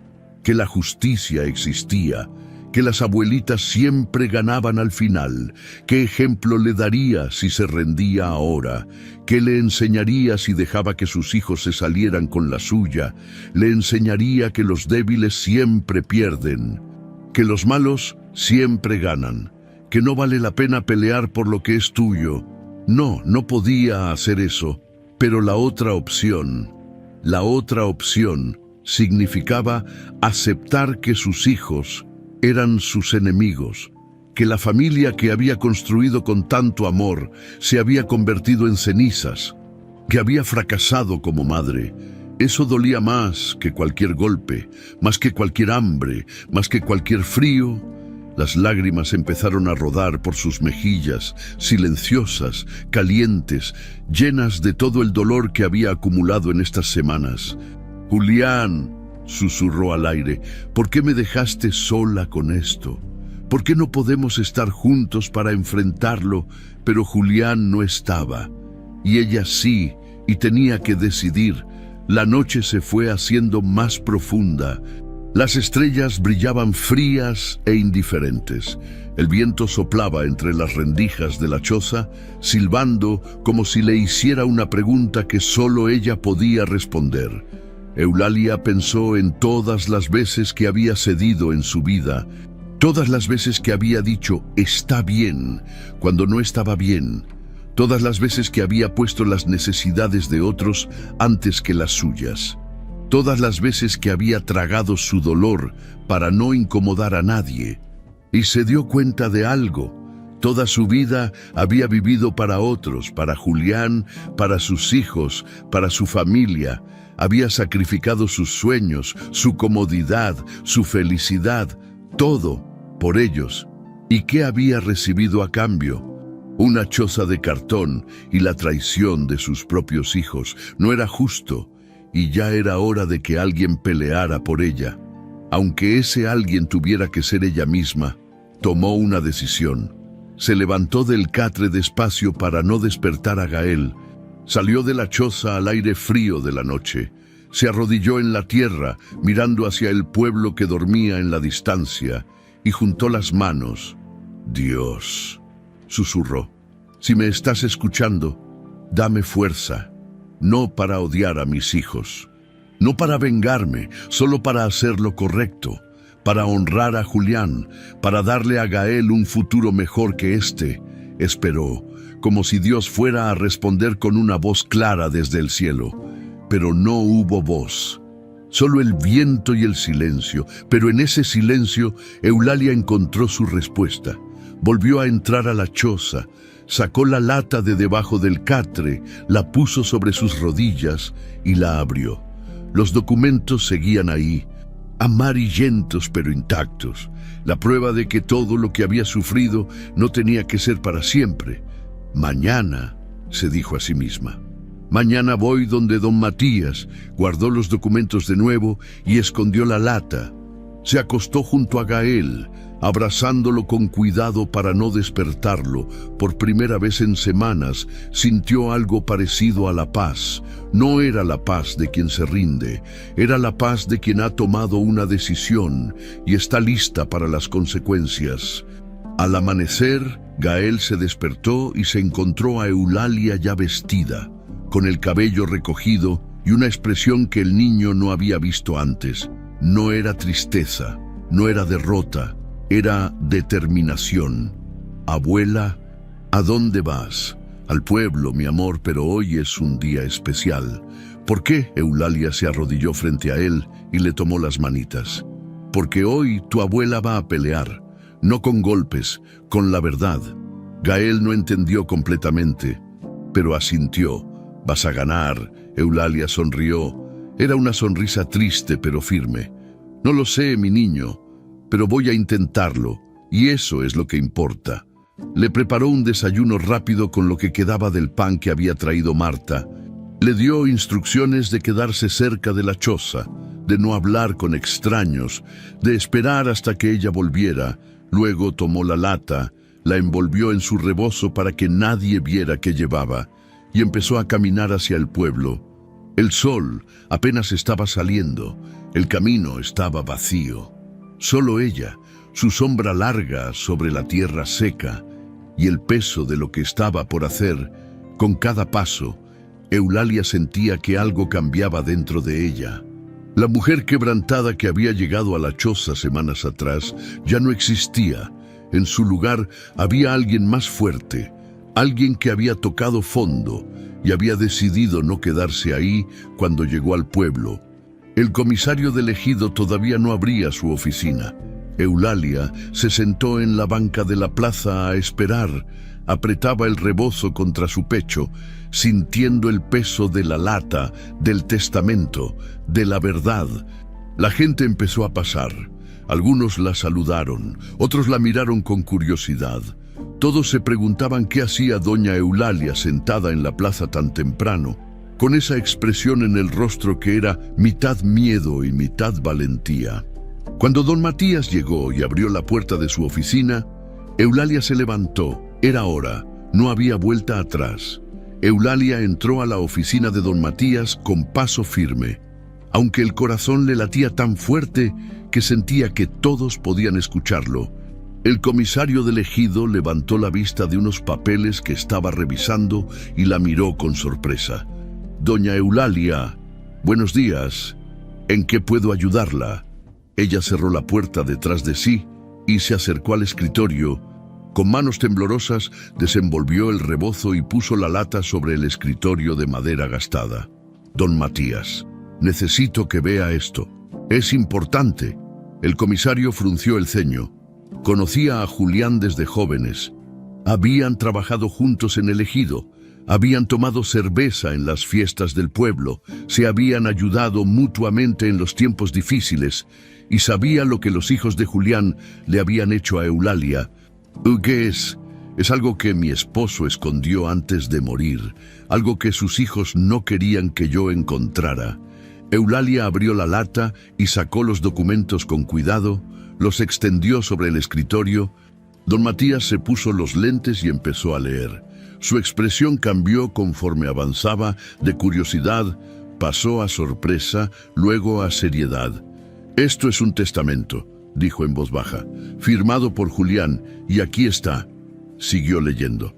que la justicia existía, que las abuelitas siempre ganaban al final. ¿Qué ejemplo le daría si se rendía ahora? ¿Qué le enseñaría si dejaba que sus hijos se salieran con la suya? Le enseñaría que los débiles siempre pierden, que los malos siempre ganan, que no vale la pena pelear por lo que es tuyo. No podía hacer eso, pero la otra opción significaba aceptar que sus hijos eran sus enemigos, que la familia que había construido con tanto amor se había convertido en cenizas, que había fracasado como madre. Eso dolía más que cualquier golpe, más que cualquier hambre, más que cualquier frío. Las lágrimas empezaron a rodar por sus mejillas, silenciosas, calientes, llenas de todo el dolor que había acumulado en estas semanas. «Julián», susurró al aire, «¿por qué me dejaste sola con esto? ¿Por qué no podemos estar juntos para enfrentarlo?» Pero Julián no estaba, y ella sí, y tenía que decidir. La noche se fue haciendo más profunda. Las estrellas brillaban frías e indiferentes. El viento soplaba entre las rendijas de la choza, silbando como si le hiciera una pregunta que solo ella podía responder. Eulalia pensó en todas las veces que había cedido en su vida, todas las veces que había dicho «está bien» cuando no estaba bien, todas las veces que había puesto las necesidades de otros antes que las suyas. Todas las veces que había tragado su dolor para no incomodar a nadie. Y se dio cuenta de algo. Toda su vida había vivido para otros, para Julián, para sus hijos, para su familia. Había sacrificado sus sueños, su comodidad, su felicidad, todo por ellos. ¿Y qué había recibido a cambio? Una choza de cartón y la traición de sus propios hijos. No era justo. Y ya era hora de que alguien peleara por ella. Aunque ese alguien tuviera que ser ella misma, tomó una decisión. Se levantó del catre despacio para no despertar a Gael. Salió de la choza al aire frío de la noche. Se arrodilló en la tierra, mirando hacia el pueblo que dormía en la distancia, y juntó las manos. «Dios», susurró, «si me estás escuchando, dame fuerza. No para odiar a mis hijos, no para vengarme, solo para hacer lo correcto, para honrar a Julián, para darle a Gael un futuro mejor que este». Esperó, como si Dios fuera a responder con una voz clara desde el cielo. Pero no hubo voz, solo el viento y el silencio. Pero en ese silencio, Eulalia encontró su respuesta. Volvió a entrar a la choza, sacó la lata de debajo del catre, la puso sobre sus rodillas y la abrió. Los documentos seguían ahí, amarillentos pero intactos, la prueba de que todo lo que había sufrido no tenía que ser para siempre. «Mañana», se dijo a sí misma, «mañana voy donde don Matías». Guardó los documentos de nuevo y escondió la lata. Se acostó junto a Gael, abrazándolo con cuidado para no despertarlo. Por primera vez en semanas sintió algo parecido a la paz. No era la paz de quien se rinde, era la paz de quien ha tomado una decisión y está lista para las consecuencias. Al amanecer, Gael se despertó y se encontró a Eulalia ya vestida, con el cabello recogido y una expresión que el niño no había visto antes. No era tristeza, no era derrota, era determinación. Abuela, ¿a dónde vas? Al pueblo, mi amor, pero hoy es un día especial. ¿Por qué? Eulalia se arrodilló frente a él y le tomó las manitas. Porque hoy tu abuela va a pelear, no con golpes, con la verdad. Gael no entendió completamente, pero asintió. Vas a ganar. Eulalia sonrió. Era una sonrisa triste pero firme. No lo sé, mi niño, pero voy a intentarlo, y eso es lo que importa. Le preparó un desayuno rápido con lo que quedaba del pan que había traído Marta. Le dio instrucciones de quedarse cerca de la choza, de no hablar con extraños, de esperar hasta que ella volviera. Luego tomó la lata, la envolvió en su rebozo para que nadie viera qué llevaba, y empezó a caminar hacia el pueblo. El sol apenas estaba saliendo, el camino estaba vacío. Solo ella, su sombra larga sobre la tierra seca, y el peso de lo que estaba por hacer. Con cada paso, Eulalia sentía que algo cambiaba dentro de ella. La mujer quebrantada que había llegado a la choza semanas atrás ya no existía. En su lugar había alguien más fuerte, alguien que había tocado fondo y había decidido no quedarse ahí cuando llegó al pueblo. El comisario del ejido todavía no abría su oficina. Eulalia se sentó en la banca de la plaza a esperar. Apretaba el rebozo contra su pecho, sintiendo el peso de la lata, del testamento, de la verdad. La gente empezó a pasar. Algunos la saludaron, otros la miraron con curiosidad. Todos se preguntaban qué hacía doña Eulalia sentada en la plaza tan temprano, con esa expresión en el rostro que era mitad miedo y mitad valentía. Cuando don Matías llegó y abrió la puerta de su oficina, Eulalia se levantó. Era hora, no había vuelta atrás. Eulalia entró a la oficina de don Matías con paso firme, aunque el corazón le latía tan fuerte que sentía que todos podían escucharlo. El comisario del ejido levantó la vista de unos papeles que estaba revisando y la miró con sorpresa. Doña Eulalia, buenos días. ¿En qué puedo ayudarla? Ella cerró la puerta detrás de sí y se acercó al escritorio. Con manos temblorosas desenvolvió el rebozo y puso la lata sobre el escritorio de madera gastada. Don Matías, necesito que vea esto. Es importante. El comisario frunció el ceño. Conocía a Julián desde jóvenes. Habían trabajado juntos en el ejido. Habían tomado cerveza en las fiestas del pueblo. Se habían ayudado mutuamente en los tiempos difíciles. Y sabía lo que los hijos de Julián le habían hecho a Eulalia. ¿Qué es? Es algo que mi esposo escondió antes de morir, algo que sus hijos no querían que yo encontrara. Eulalia abrió la lata y sacó los documentos con cuidado, los extendió sobre el escritorio. Don Matías se puso los lentes y empezó a leer. Su expresión cambió conforme avanzaba, de curiosidad, pasó a sorpresa, luego a seriedad. Esto es un testamento, dijo en voz baja, firmado por Julián, y aquí está. Siguió leyendo.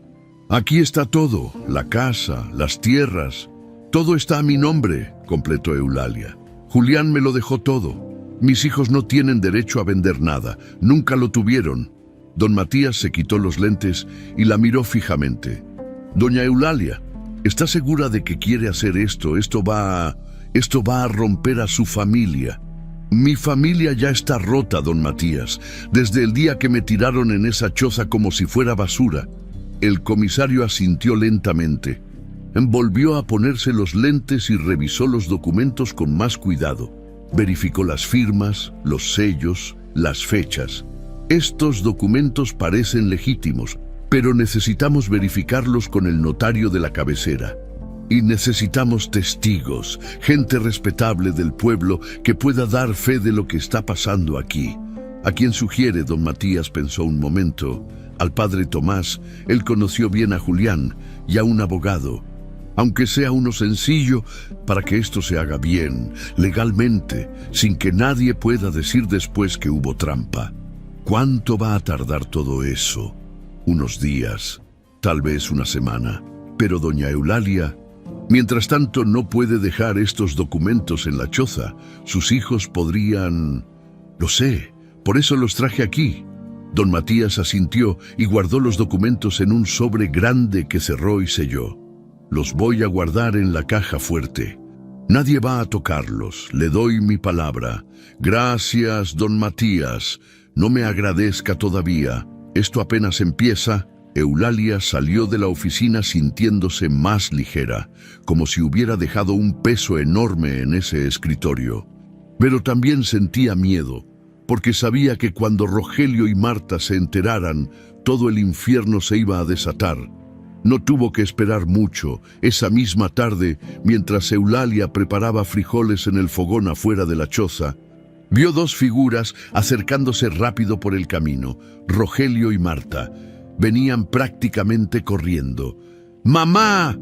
Aquí está todo, la casa, las tierras, todo está a mi nombre, completó Eulalia. Julián me lo dejó todo. Mis hijos no tienen derecho a vender nada, nunca lo tuvieron. Don Matías se quitó los lentes y la miró fijamente. Doña Eulalia, ¿está segura de que quiere hacer esto? Esto va a romper a su familia. Mi familia ya está rota, don Matías, desde el día que me tiraron en esa choza como si fuera basura. El comisario asintió lentamente. Volvió a ponerse los lentes y revisó los documentos con más cuidado. Verificó las firmas, los sellos, las fechas. Estos documentos parecen legítimos, pero necesitamos verificarlos con el notario de la cabecera. Y necesitamos testigos, gente respetable del pueblo que pueda dar fe de lo que está pasando aquí. ¿A quién sugiere? Don Matías pensó un momento. Al padre Tomás. Él conoció bien a Julián y a un abogado. Aunque sea uno sencillo, para que esto se haga bien, legalmente, sin que nadie pueda decir después que hubo trampa. ¿Cuánto va a tardar todo eso? Unos días, tal vez una semana. Pero doña Eulalia, Mientras tanto, no puede dejar estos documentos en la choza. Sus hijos podrían... Lo sé, por eso los traje aquí. Don Matías asintió y guardó los documentos en un sobre grande que cerró y selló. Los voy a guardar en la caja fuerte. Nadie va a tocarlos, le doy mi palabra. Gracias, don Matías. No me agradezca todavía. Esto apenas empieza. Eulalia salió de la oficina sintiéndose más ligera, como si hubiera dejado un peso enorme en ese escritorio. Pero también sentía miedo, porque sabía que cuando Rogelio y Marta se enteraran, todo el infierno se iba a desatar. No tuvo que esperar mucho. Esa misma tarde, mientras Eulalia preparaba frijoles en el fogón afuera de la choza, vio dos figuras acercándose rápido por el camino, Rogelio y Marta. Venían prácticamente corriendo. ¡Mamá!,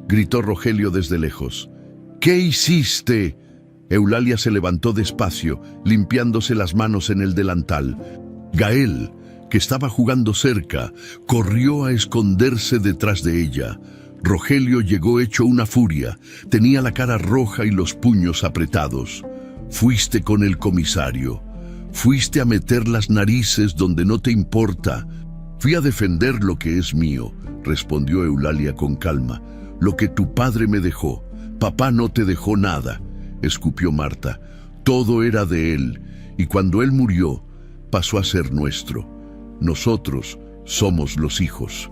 gritó Rogelio desde lejos. ¿Qué hiciste? Eulalia se levantó despacio, limpiándose las manos en el delantal. Gael, que estaba jugando cerca, corrió a esconderse detrás de ella. Rogelio llegó hecho una furia. Tenía la cara roja y los puños apretados. Fuiste con el comisario. Fuiste a meter las narices donde no te importa. Fui a defender lo que es mío, respondió Eulalia con calma. Lo que tu padre me dejó. Papá no te dejó nada, escupió Marta. Todo era de él, y cuando él murió, pasó a ser nuestro. Nosotros somos los hijos.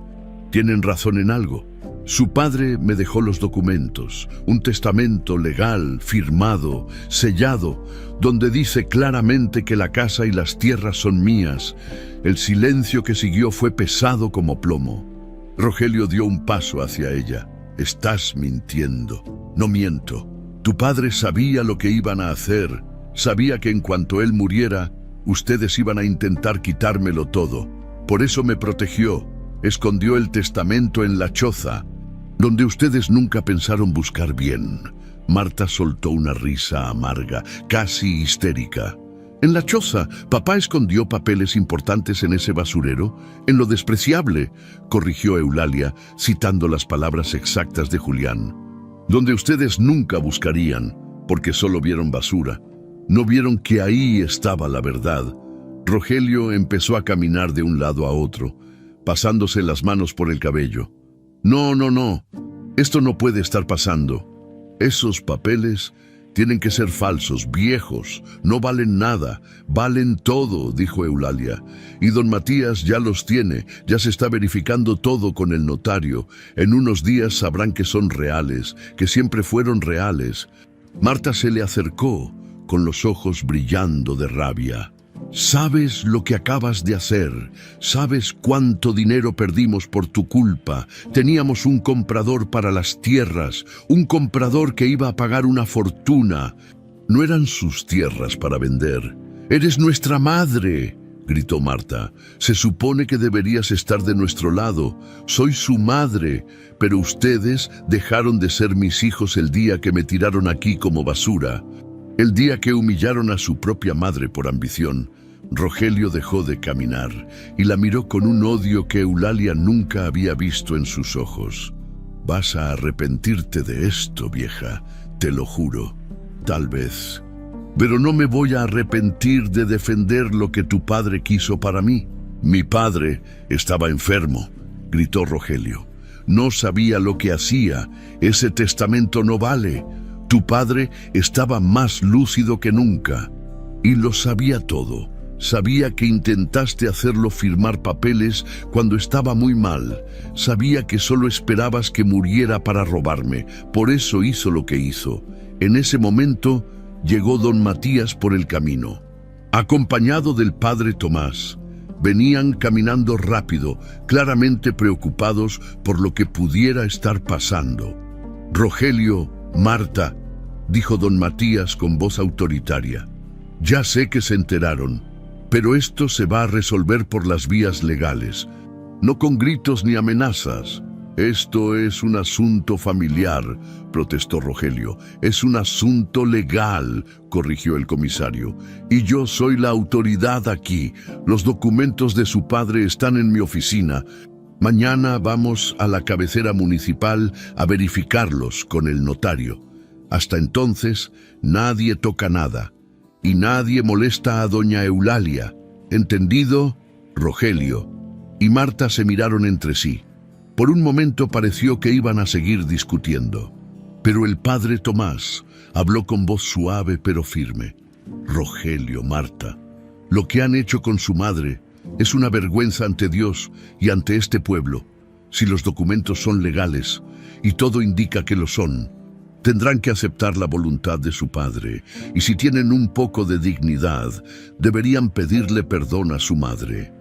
¿Tienen razón en algo? Su padre me dejó los documentos, un testamento legal, firmado, sellado, donde dice claramente que la casa y las tierras son mías. El silencio que siguió fue pesado como plomo. Rogelio dio un paso hacia ella. Estás mintiendo. No miento. Tu padre sabía lo que iban a hacer. Sabía que en cuanto él muriera, ustedes iban a intentar quitármelo todo. Por eso me protegió. Escondió el testamento en la choza, donde ustedes nunca pensaron buscar bien. Marta soltó una risa amarga, casi histérica. En la choza, papá escondió papeles importantes en ese basurero, en lo despreciable, corrigió Eulalia, citando las palabras exactas de Julián. Donde ustedes nunca buscarían, porque solo vieron basura. No vieron que ahí estaba la verdad. Rogelio empezó a caminar de un lado a otro, pasándose las manos por el cabello. No. Esto no puede estar pasando. Esos papeles tienen que ser falsos, viejos, no valen nada, valen todo, dijo Eulalia. Y don Matías ya los tiene, ya se está verificando todo con el notario. En unos días sabrán que son reales, que siempre fueron reales. Marta se le acercó, con los ojos brillando de rabia. Sabes lo que acabas de hacer, sabes cuánto dinero perdimos por tu culpa. Teníamos un comprador para las tierras, un comprador que iba a pagar una fortuna. No eran sus tierras para vender. Eres nuestra madre, gritó Marta. Se supone que deberías estar de nuestro lado. Soy su madre, pero ustedes dejaron de ser mis hijos el día que me tiraron aquí como basura. El día que humillaron a su propia madre por ambición. Rogelio dejó de caminar y la miró con un odio que Eulalia nunca había visto en sus ojos. Vas a arrepentirte de esto, vieja, te lo juro. Tal vez. Pero no me voy a arrepentir de defender lo que tu padre quiso para mí. Mi padre estaba enfermo, gritó Rogelio. No sabía lo que hacía. Ese testamento no vale. Tu padre estaba más lúcido que nunca. Y lo sabía todo. Sabía que intentaste hacerlo firmar papeles cuando estaba muy mal. Sabía que solo esperabas que muriera para robarme. Por eso hizo lo que hizo. En ese momento llegó don Matías por el camino, acompañado del padre Tomás. Venían caminando rápido, claramente preocupados por lo que pudiera estar pasando. Rogelio, Marta, dijo don Matías con voz autoritaria. Ya sé que se enteraron, pero esto se va a resolver por las vías legales, no con gritos ni amenazas. Esto es un asunto familiar, protestó Rogelio. Es un asunto legal, corrigió el comisario. Y yo soy la autoridad aquí. Los documentos de su padre están en mi oficina. Mañana vamos a la cabecera municipal a verificarlos con el notario. Hasta entonces, nadie toca nada y nadie molesta a doña Eulalia. ¿Entendido? Rogelio y Marta se miraron entre sí. Por un momento pareció que iban a seguir discutiendo. Pero el padre Tomás habló con voz suave pero firme. Rogelio, Marta, lo que han hecho con su madre es una vergüenza ante Dios y ante este pueblo. Si los documentos son legales, y todo indica que lo son, tendrán que aceptar la voluntad de su padre, y si tienen un poco de dignidad, deberían pedirle perdón a su madre.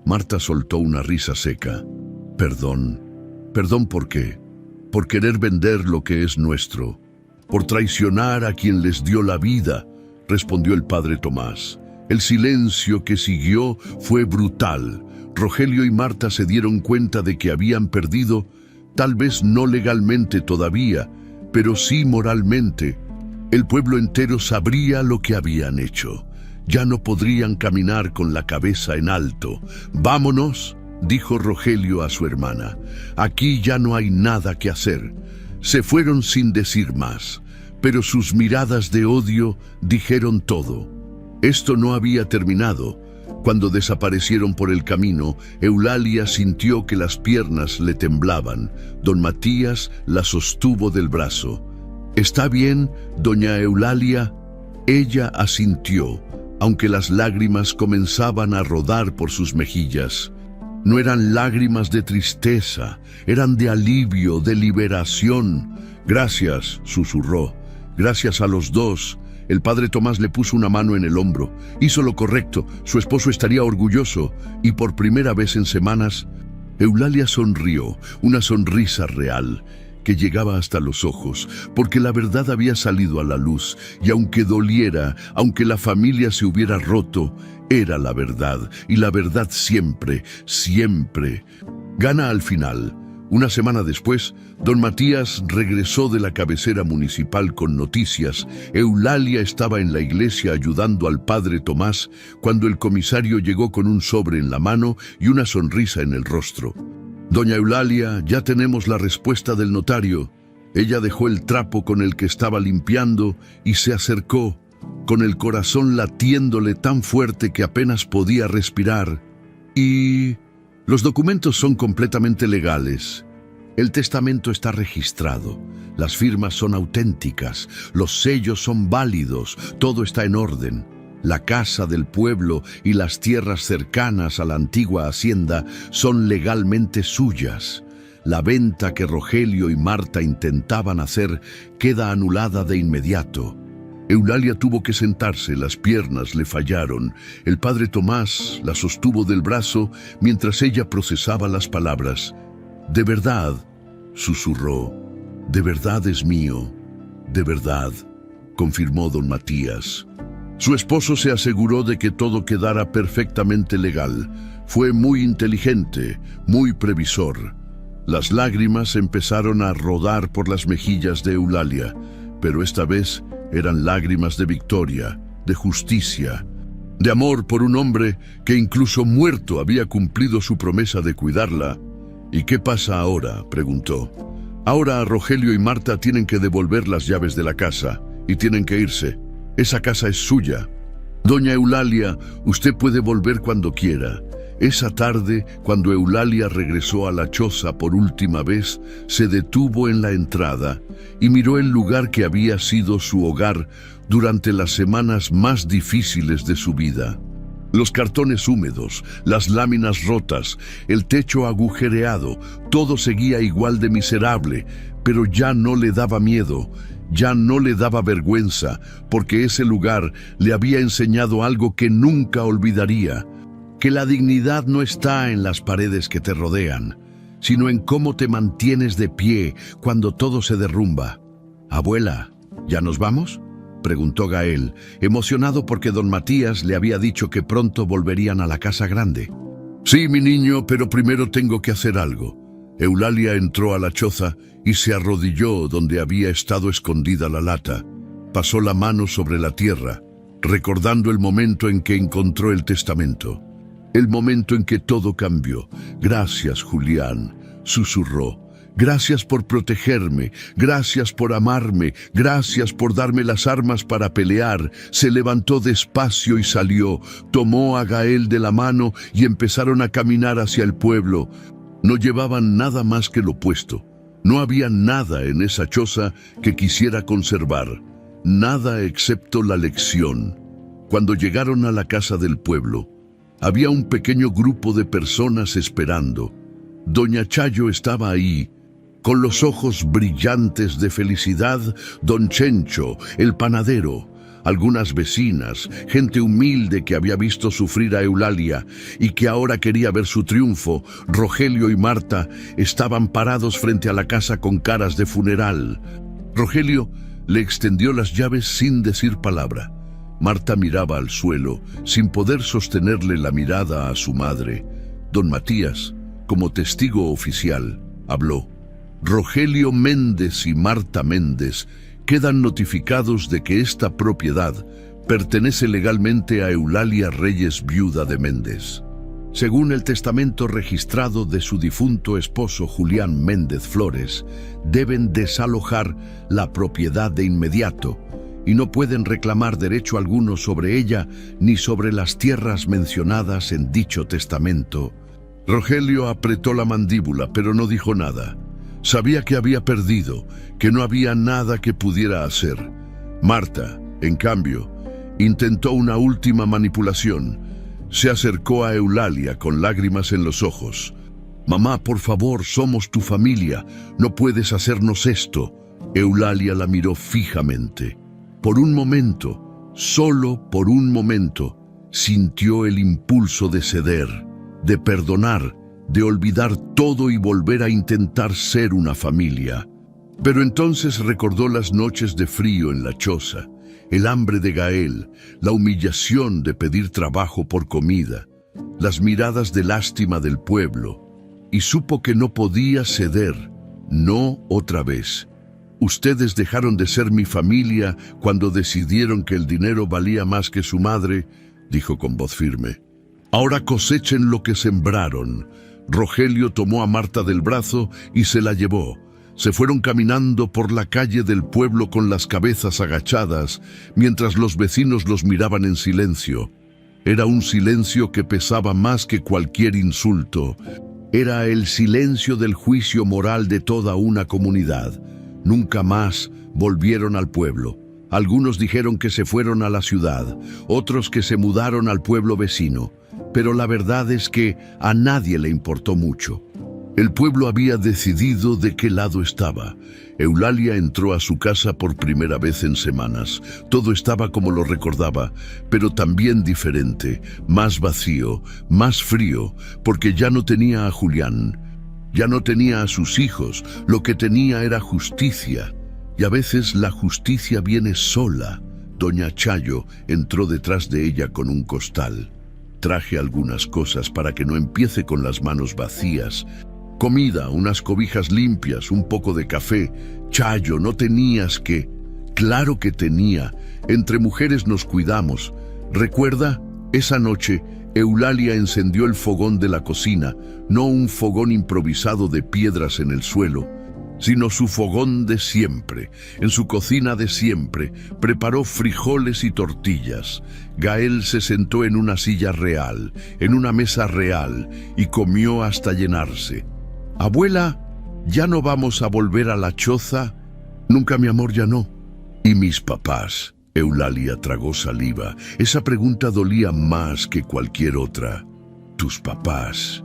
Marta soltó una risa seca. Perdón. ¿Perdón por qué? Por querer vender lo que es nuestro. Por traicionar a quien les dio la vida, respondió el padre Tomás. El silencio que siguió fue brutal. Rogelio y Marta se dieron cuenta de que habían perdido, tal vez no legalmente todavía, pero sí moralmente. El pueblo entero sabría lo que habían hecho. Ya no podrían caminar con la cabeza en alto. «Vámonos», dijo Rogelio a su hermana. «Aquí ya no hay nada que hacer». Se fueron sin decir más, pero sus miradas de odio dijeron todo. Esto no había terminado. Cuando desaparecieron por el camino, Eulalia sintió que las piernas le temblaban. Don Matías la sostuvo del brazo. «¿Está bien, doña Eulalia?» Ella asintió, aunque las lágrimas comenzaban a rodar por sus mejillas. No eran lágrimas de tristeza, eran de alivio, de liberación. «Gracias», susurró. «Gracias a los dos». El padre Tomás le puso una mano en el hombro. Hizo lo correcto, su esposo estaría orgulloso, y por primera vez en semanas, Eulalia sonrió, una sonrisa real, que llegaba hasta los ojos, porque la verdad había salido a la luz, y aunque doliera, aunque la familia se hubiera roto, era la verdad, y la verdad siempre, siempre gana al final. Una semana después, don Matías regresó de la cabecera municipal con noticias. Eulalia estaba en la iglesia ayudando al padre Tomás cuando el comisario llegó con un sobre en la mano y una sonrisa en el rostro. «Doña Eulalia, ya tenemos la respuesta del notario». Ella dejó el trapo con el que estaba limpiando y se acercó, con el corazón latiéndole tan fuerte que apenas podía respirar. «Y los documentos son completamente legales. El testamento está registrado, las firmas son auténticas, los sellos son válidos, todo está en orden. La casa del pueblo y las tierras cercanas a la antigua hacienda son legalmente suyas. La venta que Rogelio y Marta intentaban hacer queda anulada de inmediato». Eulalia tuvo que sentarse, las piernas le fallaron. El padre Tomás la sostuvo del brazo mientras ella procesaba las palabras. «De verdad», susurró, «de verdad es mío, de verdad», confirmó don Matías. Su esposo se aseguró de que todo quedara perfectamente legal. Fue muy inteligente, muy previsor. Las lágrimas empezaron a rodar por las mejillas de Eulalia, pero esta vez eran lágrimas de victoria, de justicia, de amor por un hombre que incluso muerto había cumplido su promesa de cuidarla. «¿Y qué pasa ahora?», preguntó. «Ahora Rogelio y Marta tienen que devolver las llaves de la casa y tienen que irse. Esa casa es suya. Doña Eulalia, usted puede volver cuando quiera». Esa tarde, cuando Eulalia regresó a la choza por última vez, se detuvo en la entrada y miró el lugar que había sido su hogar durante las semanas más difíciles de su vida. Los cartones húmedos, las láminas rotas, el techo agujereado, todo seguía igual de miserable, pero ya no le daba miedo, ya no le daba vergüenza, porque ese lugar le había enseñado algo que nunca olvidaría: que la dignidad no está en las paredes que te rodean, sino en cómo te mantienes de pie cuando todo se derrumba. «Abuela, ¿ya nos vamos?», preguntó Gael, emocionado porque don Matías le había dicho que pronto volverían a la casa grande. «Sí, mi niño, pero primero tengo que hacer algo». Eulalia entró a la choza y se arrodilló donde había estado escondida la lata. Pasó la mano sobre la tierra, recordando el momento en que encontró el testamento. el momento en que todo cambió. «Gracias, Julián», susurró. «Gracias por protegerme, gracias por amarme, gracias por darme las armas para pelear». Se levantó despacio y salió, tomó a Gael de la mano y empezaron a caminar hacia el pueblo. No llevaban nada más que lo puesto. No había nada en esa choza que quisiera conservar, nada excepto la lección. Cuando llegaron a la casa del pueblo, había un pequeño grupo de personas esperando. Doña Chayo estaba ahí, con los ojos brillantes de felicidad. Don Chencho, el panadero, algunas vecinas, gente humilde que había visto sufrir a Eulalia y que ahora quería ver su triunfo. Rogelio y Marta estaban parados frente a la casa con caras de funeral. Rogelio le extendió las llaves sin decir palabra. Marta miraba al suelo, sin poder sostenerle la mirada a su madre. Don Matías, como testigo oficial, habló. Rogelio Méndez y Marta Méndez quedan notificados de que esta propiedad pertenece legalmente a Eulalia Reyes, viuda de Méndez. Según el testamento registrado de su difunto esposo Julián Méndez Flores, deben desalojar la propiedad de inmediato y no pueden reclamar derecho alguno sobre ella ni sobre las tierras mencionadas en dicho testamento. Rogelio apretó la mandíbula, pero no dijo nada. Sabía que había perdido, que no había nada que pudiera hacer. Marta, en cambio, intentó una última manipulación. Se acercó a Eulalia con lágrimas en los ojos. «Mamá, por favor, somos tu familia. No puedes hacernos esto». Eulalia la miró fijamente. Por un momento, solo por un momento, sintió el impulso de ceder, de perdonar, de olvidar todo y volver a intentar ser una familia. Pero entonces recordó las noches de frío en la choza, el hambre de Gael, la humillación de pedir trabajo por comida, las miradas de lástima del pueblo, y supo que no podía ceder, no otra vez. «Ustedes dejaron de ser mi familia cuando decidieron que el dinero valía más que su madre», dijo con voz firme. «Ahora cosechen lo que sembraron». Rogelio tomó a Marta del brazo y se la llevó. Se fueron caminando por la calle del pueblo con las cabezas agachadas, mientras los vecinos los miraban en silencio. Era un silencio que pesaba más que cualquier insulto. Era el silencio del juicio moral de toda una comunidad. Nunca más volvieron al pueblo. Algunos dijeron que se fueron a la ciudad, otros que se mudaron al pueblo vecino. Pero la verdad es que a nadie le importó mucho. El pueblo había decidido de qué lado estaba. Eulalia entró a su casa por primera vez en semanas. Todo estaba como lo recordaba, pero también diferente, más vacío, más frío, porque ya no tenía a Julián, ya no tenía a sus hijos. Lo que tenía era justicia, y a veces la justicia viene sola. Doña Chayo entró detrás de ella con un costal. «Traje algunas cosas para que no empiece con las manos vacías. Comida, unas cobijas limpias, un poco de café. Chayo, no tenías que...». «Claro que tenía. Entre mujeres nos cuidamos. ¿Recuerda? Esa noche Eulalia encendió el fogón de la cocina, no un fogón improvisado de piedras en el suelo, sino su fogón de siempre. En su cocina de siempre preparó frijoles y tortillas. Gael se sentó en una silla real, en una mesa real, y comió hasta llenarse. «Abuela, ¿ya no vamos a volver a la choza?» «Nunca, mi amor, ya no». «¿Y mis papás?» Eulalia tragó saliva. Esa pregunta dolía más que cualquier otra. «Tus papás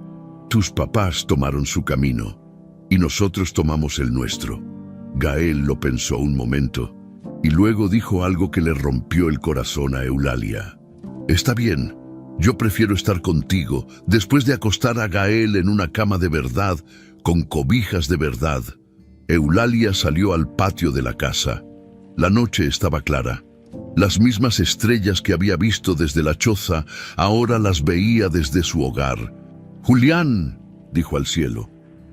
tomaron su camino. Y nosotros tomamos el nuestro». Gael lo pensó un momento y luego dijo algo que le rompió el corazón a Eulalia. «Está bien, yo prefiero estar contigo después de acostar a Gael en una cama de verdad, con cobijas de verdad». Eulalia salió al patio de la casa. La noche estaba clara. Las mismas estrellas que había visto desde la choza, ahora las veía desde su hogar. «Julián», dijo al cielo,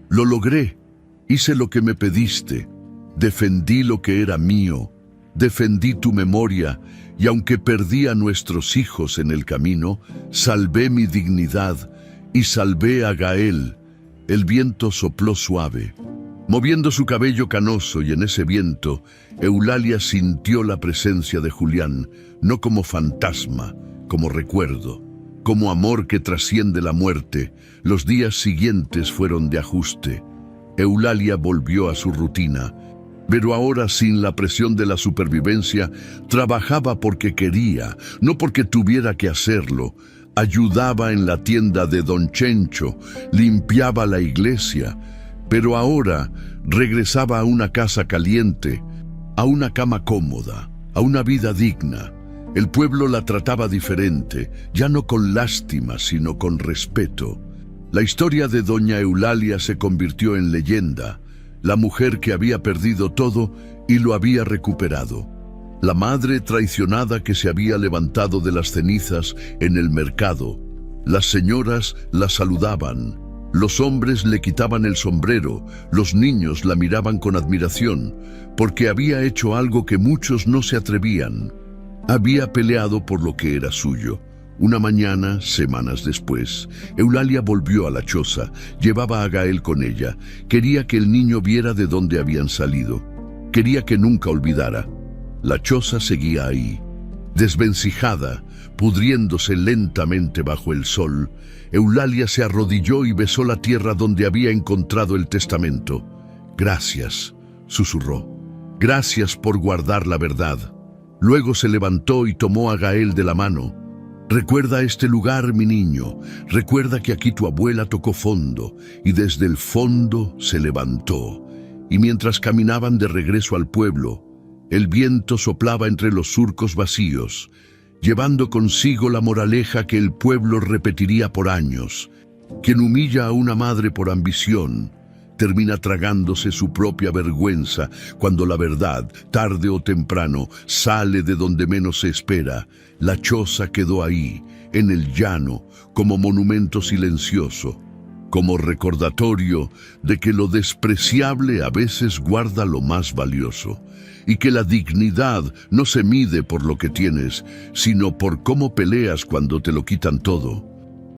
«lo logré. Hice lo que me pediste. Defendí lo que era mío. defendí tu memoria, y aunque perdí a nuestros hijos en el camino, salvé mi dignidad y salvé a Gael. El viento sopló suave, moviendo su cabello canoso, y en ese viento Eulalia sintió la presencia de Julián, no como fantasma, como recuerdo, como amor que trasciende la muerte. Los días siguientes fueron de ajuste. Eulalia volvió a su rutina, pero ahora sin la presión de la supervivencia. Trabajaba porque quería, no porque tuviera que hacerlo. Ayudaba en la tienda de Don Chencho, limpiaba la iglesia, pero ahora regresaba a una casa caliente, a una cama cómoda, a una vida digna. El pueblo la trataba diferente, ya no con lástima, sino con respeto. La historia de doña Eulalia se convirtió en leyenda, la mujer que había perdido todo y lo había recuperado. La madre traicionada que se había levantado de las cenizas en el mercado. Las señoras la saludaban, los hombres le quitaban el sombrero, los niños la miraban con admiración, porque había hecho algo que muchos no se atrevían. Había peleado por lo que era suyo. Una mañana, semanas después, Eulalia volvió a la choza, llevaba a Gael con ella. Quería que el niño viera de dónde habían salido. Quería que nunca olvidara. La choza seguía ahí, desvencijada, pudriéndose lentamente bajo el sol. Eulalia se arrodilló y besó la tierra donde había encontrado el testamento. «Gracias», susurró. «Gracias por guardar la verdad». Luego se levantó y tomó a Gael de la mano. «Recuerda este lugar, mi niño. Recuerda que aquí tu abuela tocó fondo». Y desde el fondo se levantó. Y mientras caminaban de regreso al pueblo, el viento soplaba entre los surcos vacíos, llevando consigo la moraleja que el pueblo repetiría por años. Quien humilla a una madre por ambición, termina tragándose su propia vergüenza cuando la verdad, tarde o temprano, sale de donde menos se espera. La choza quedó ahí, en el llano, como monumento silencioso, como recordatorio de que lo despreciable a veces guarda lo más valioso, y que la dignidad no se mide por lo que tienes, sino por cómo peleas cuando te lo quitan todo.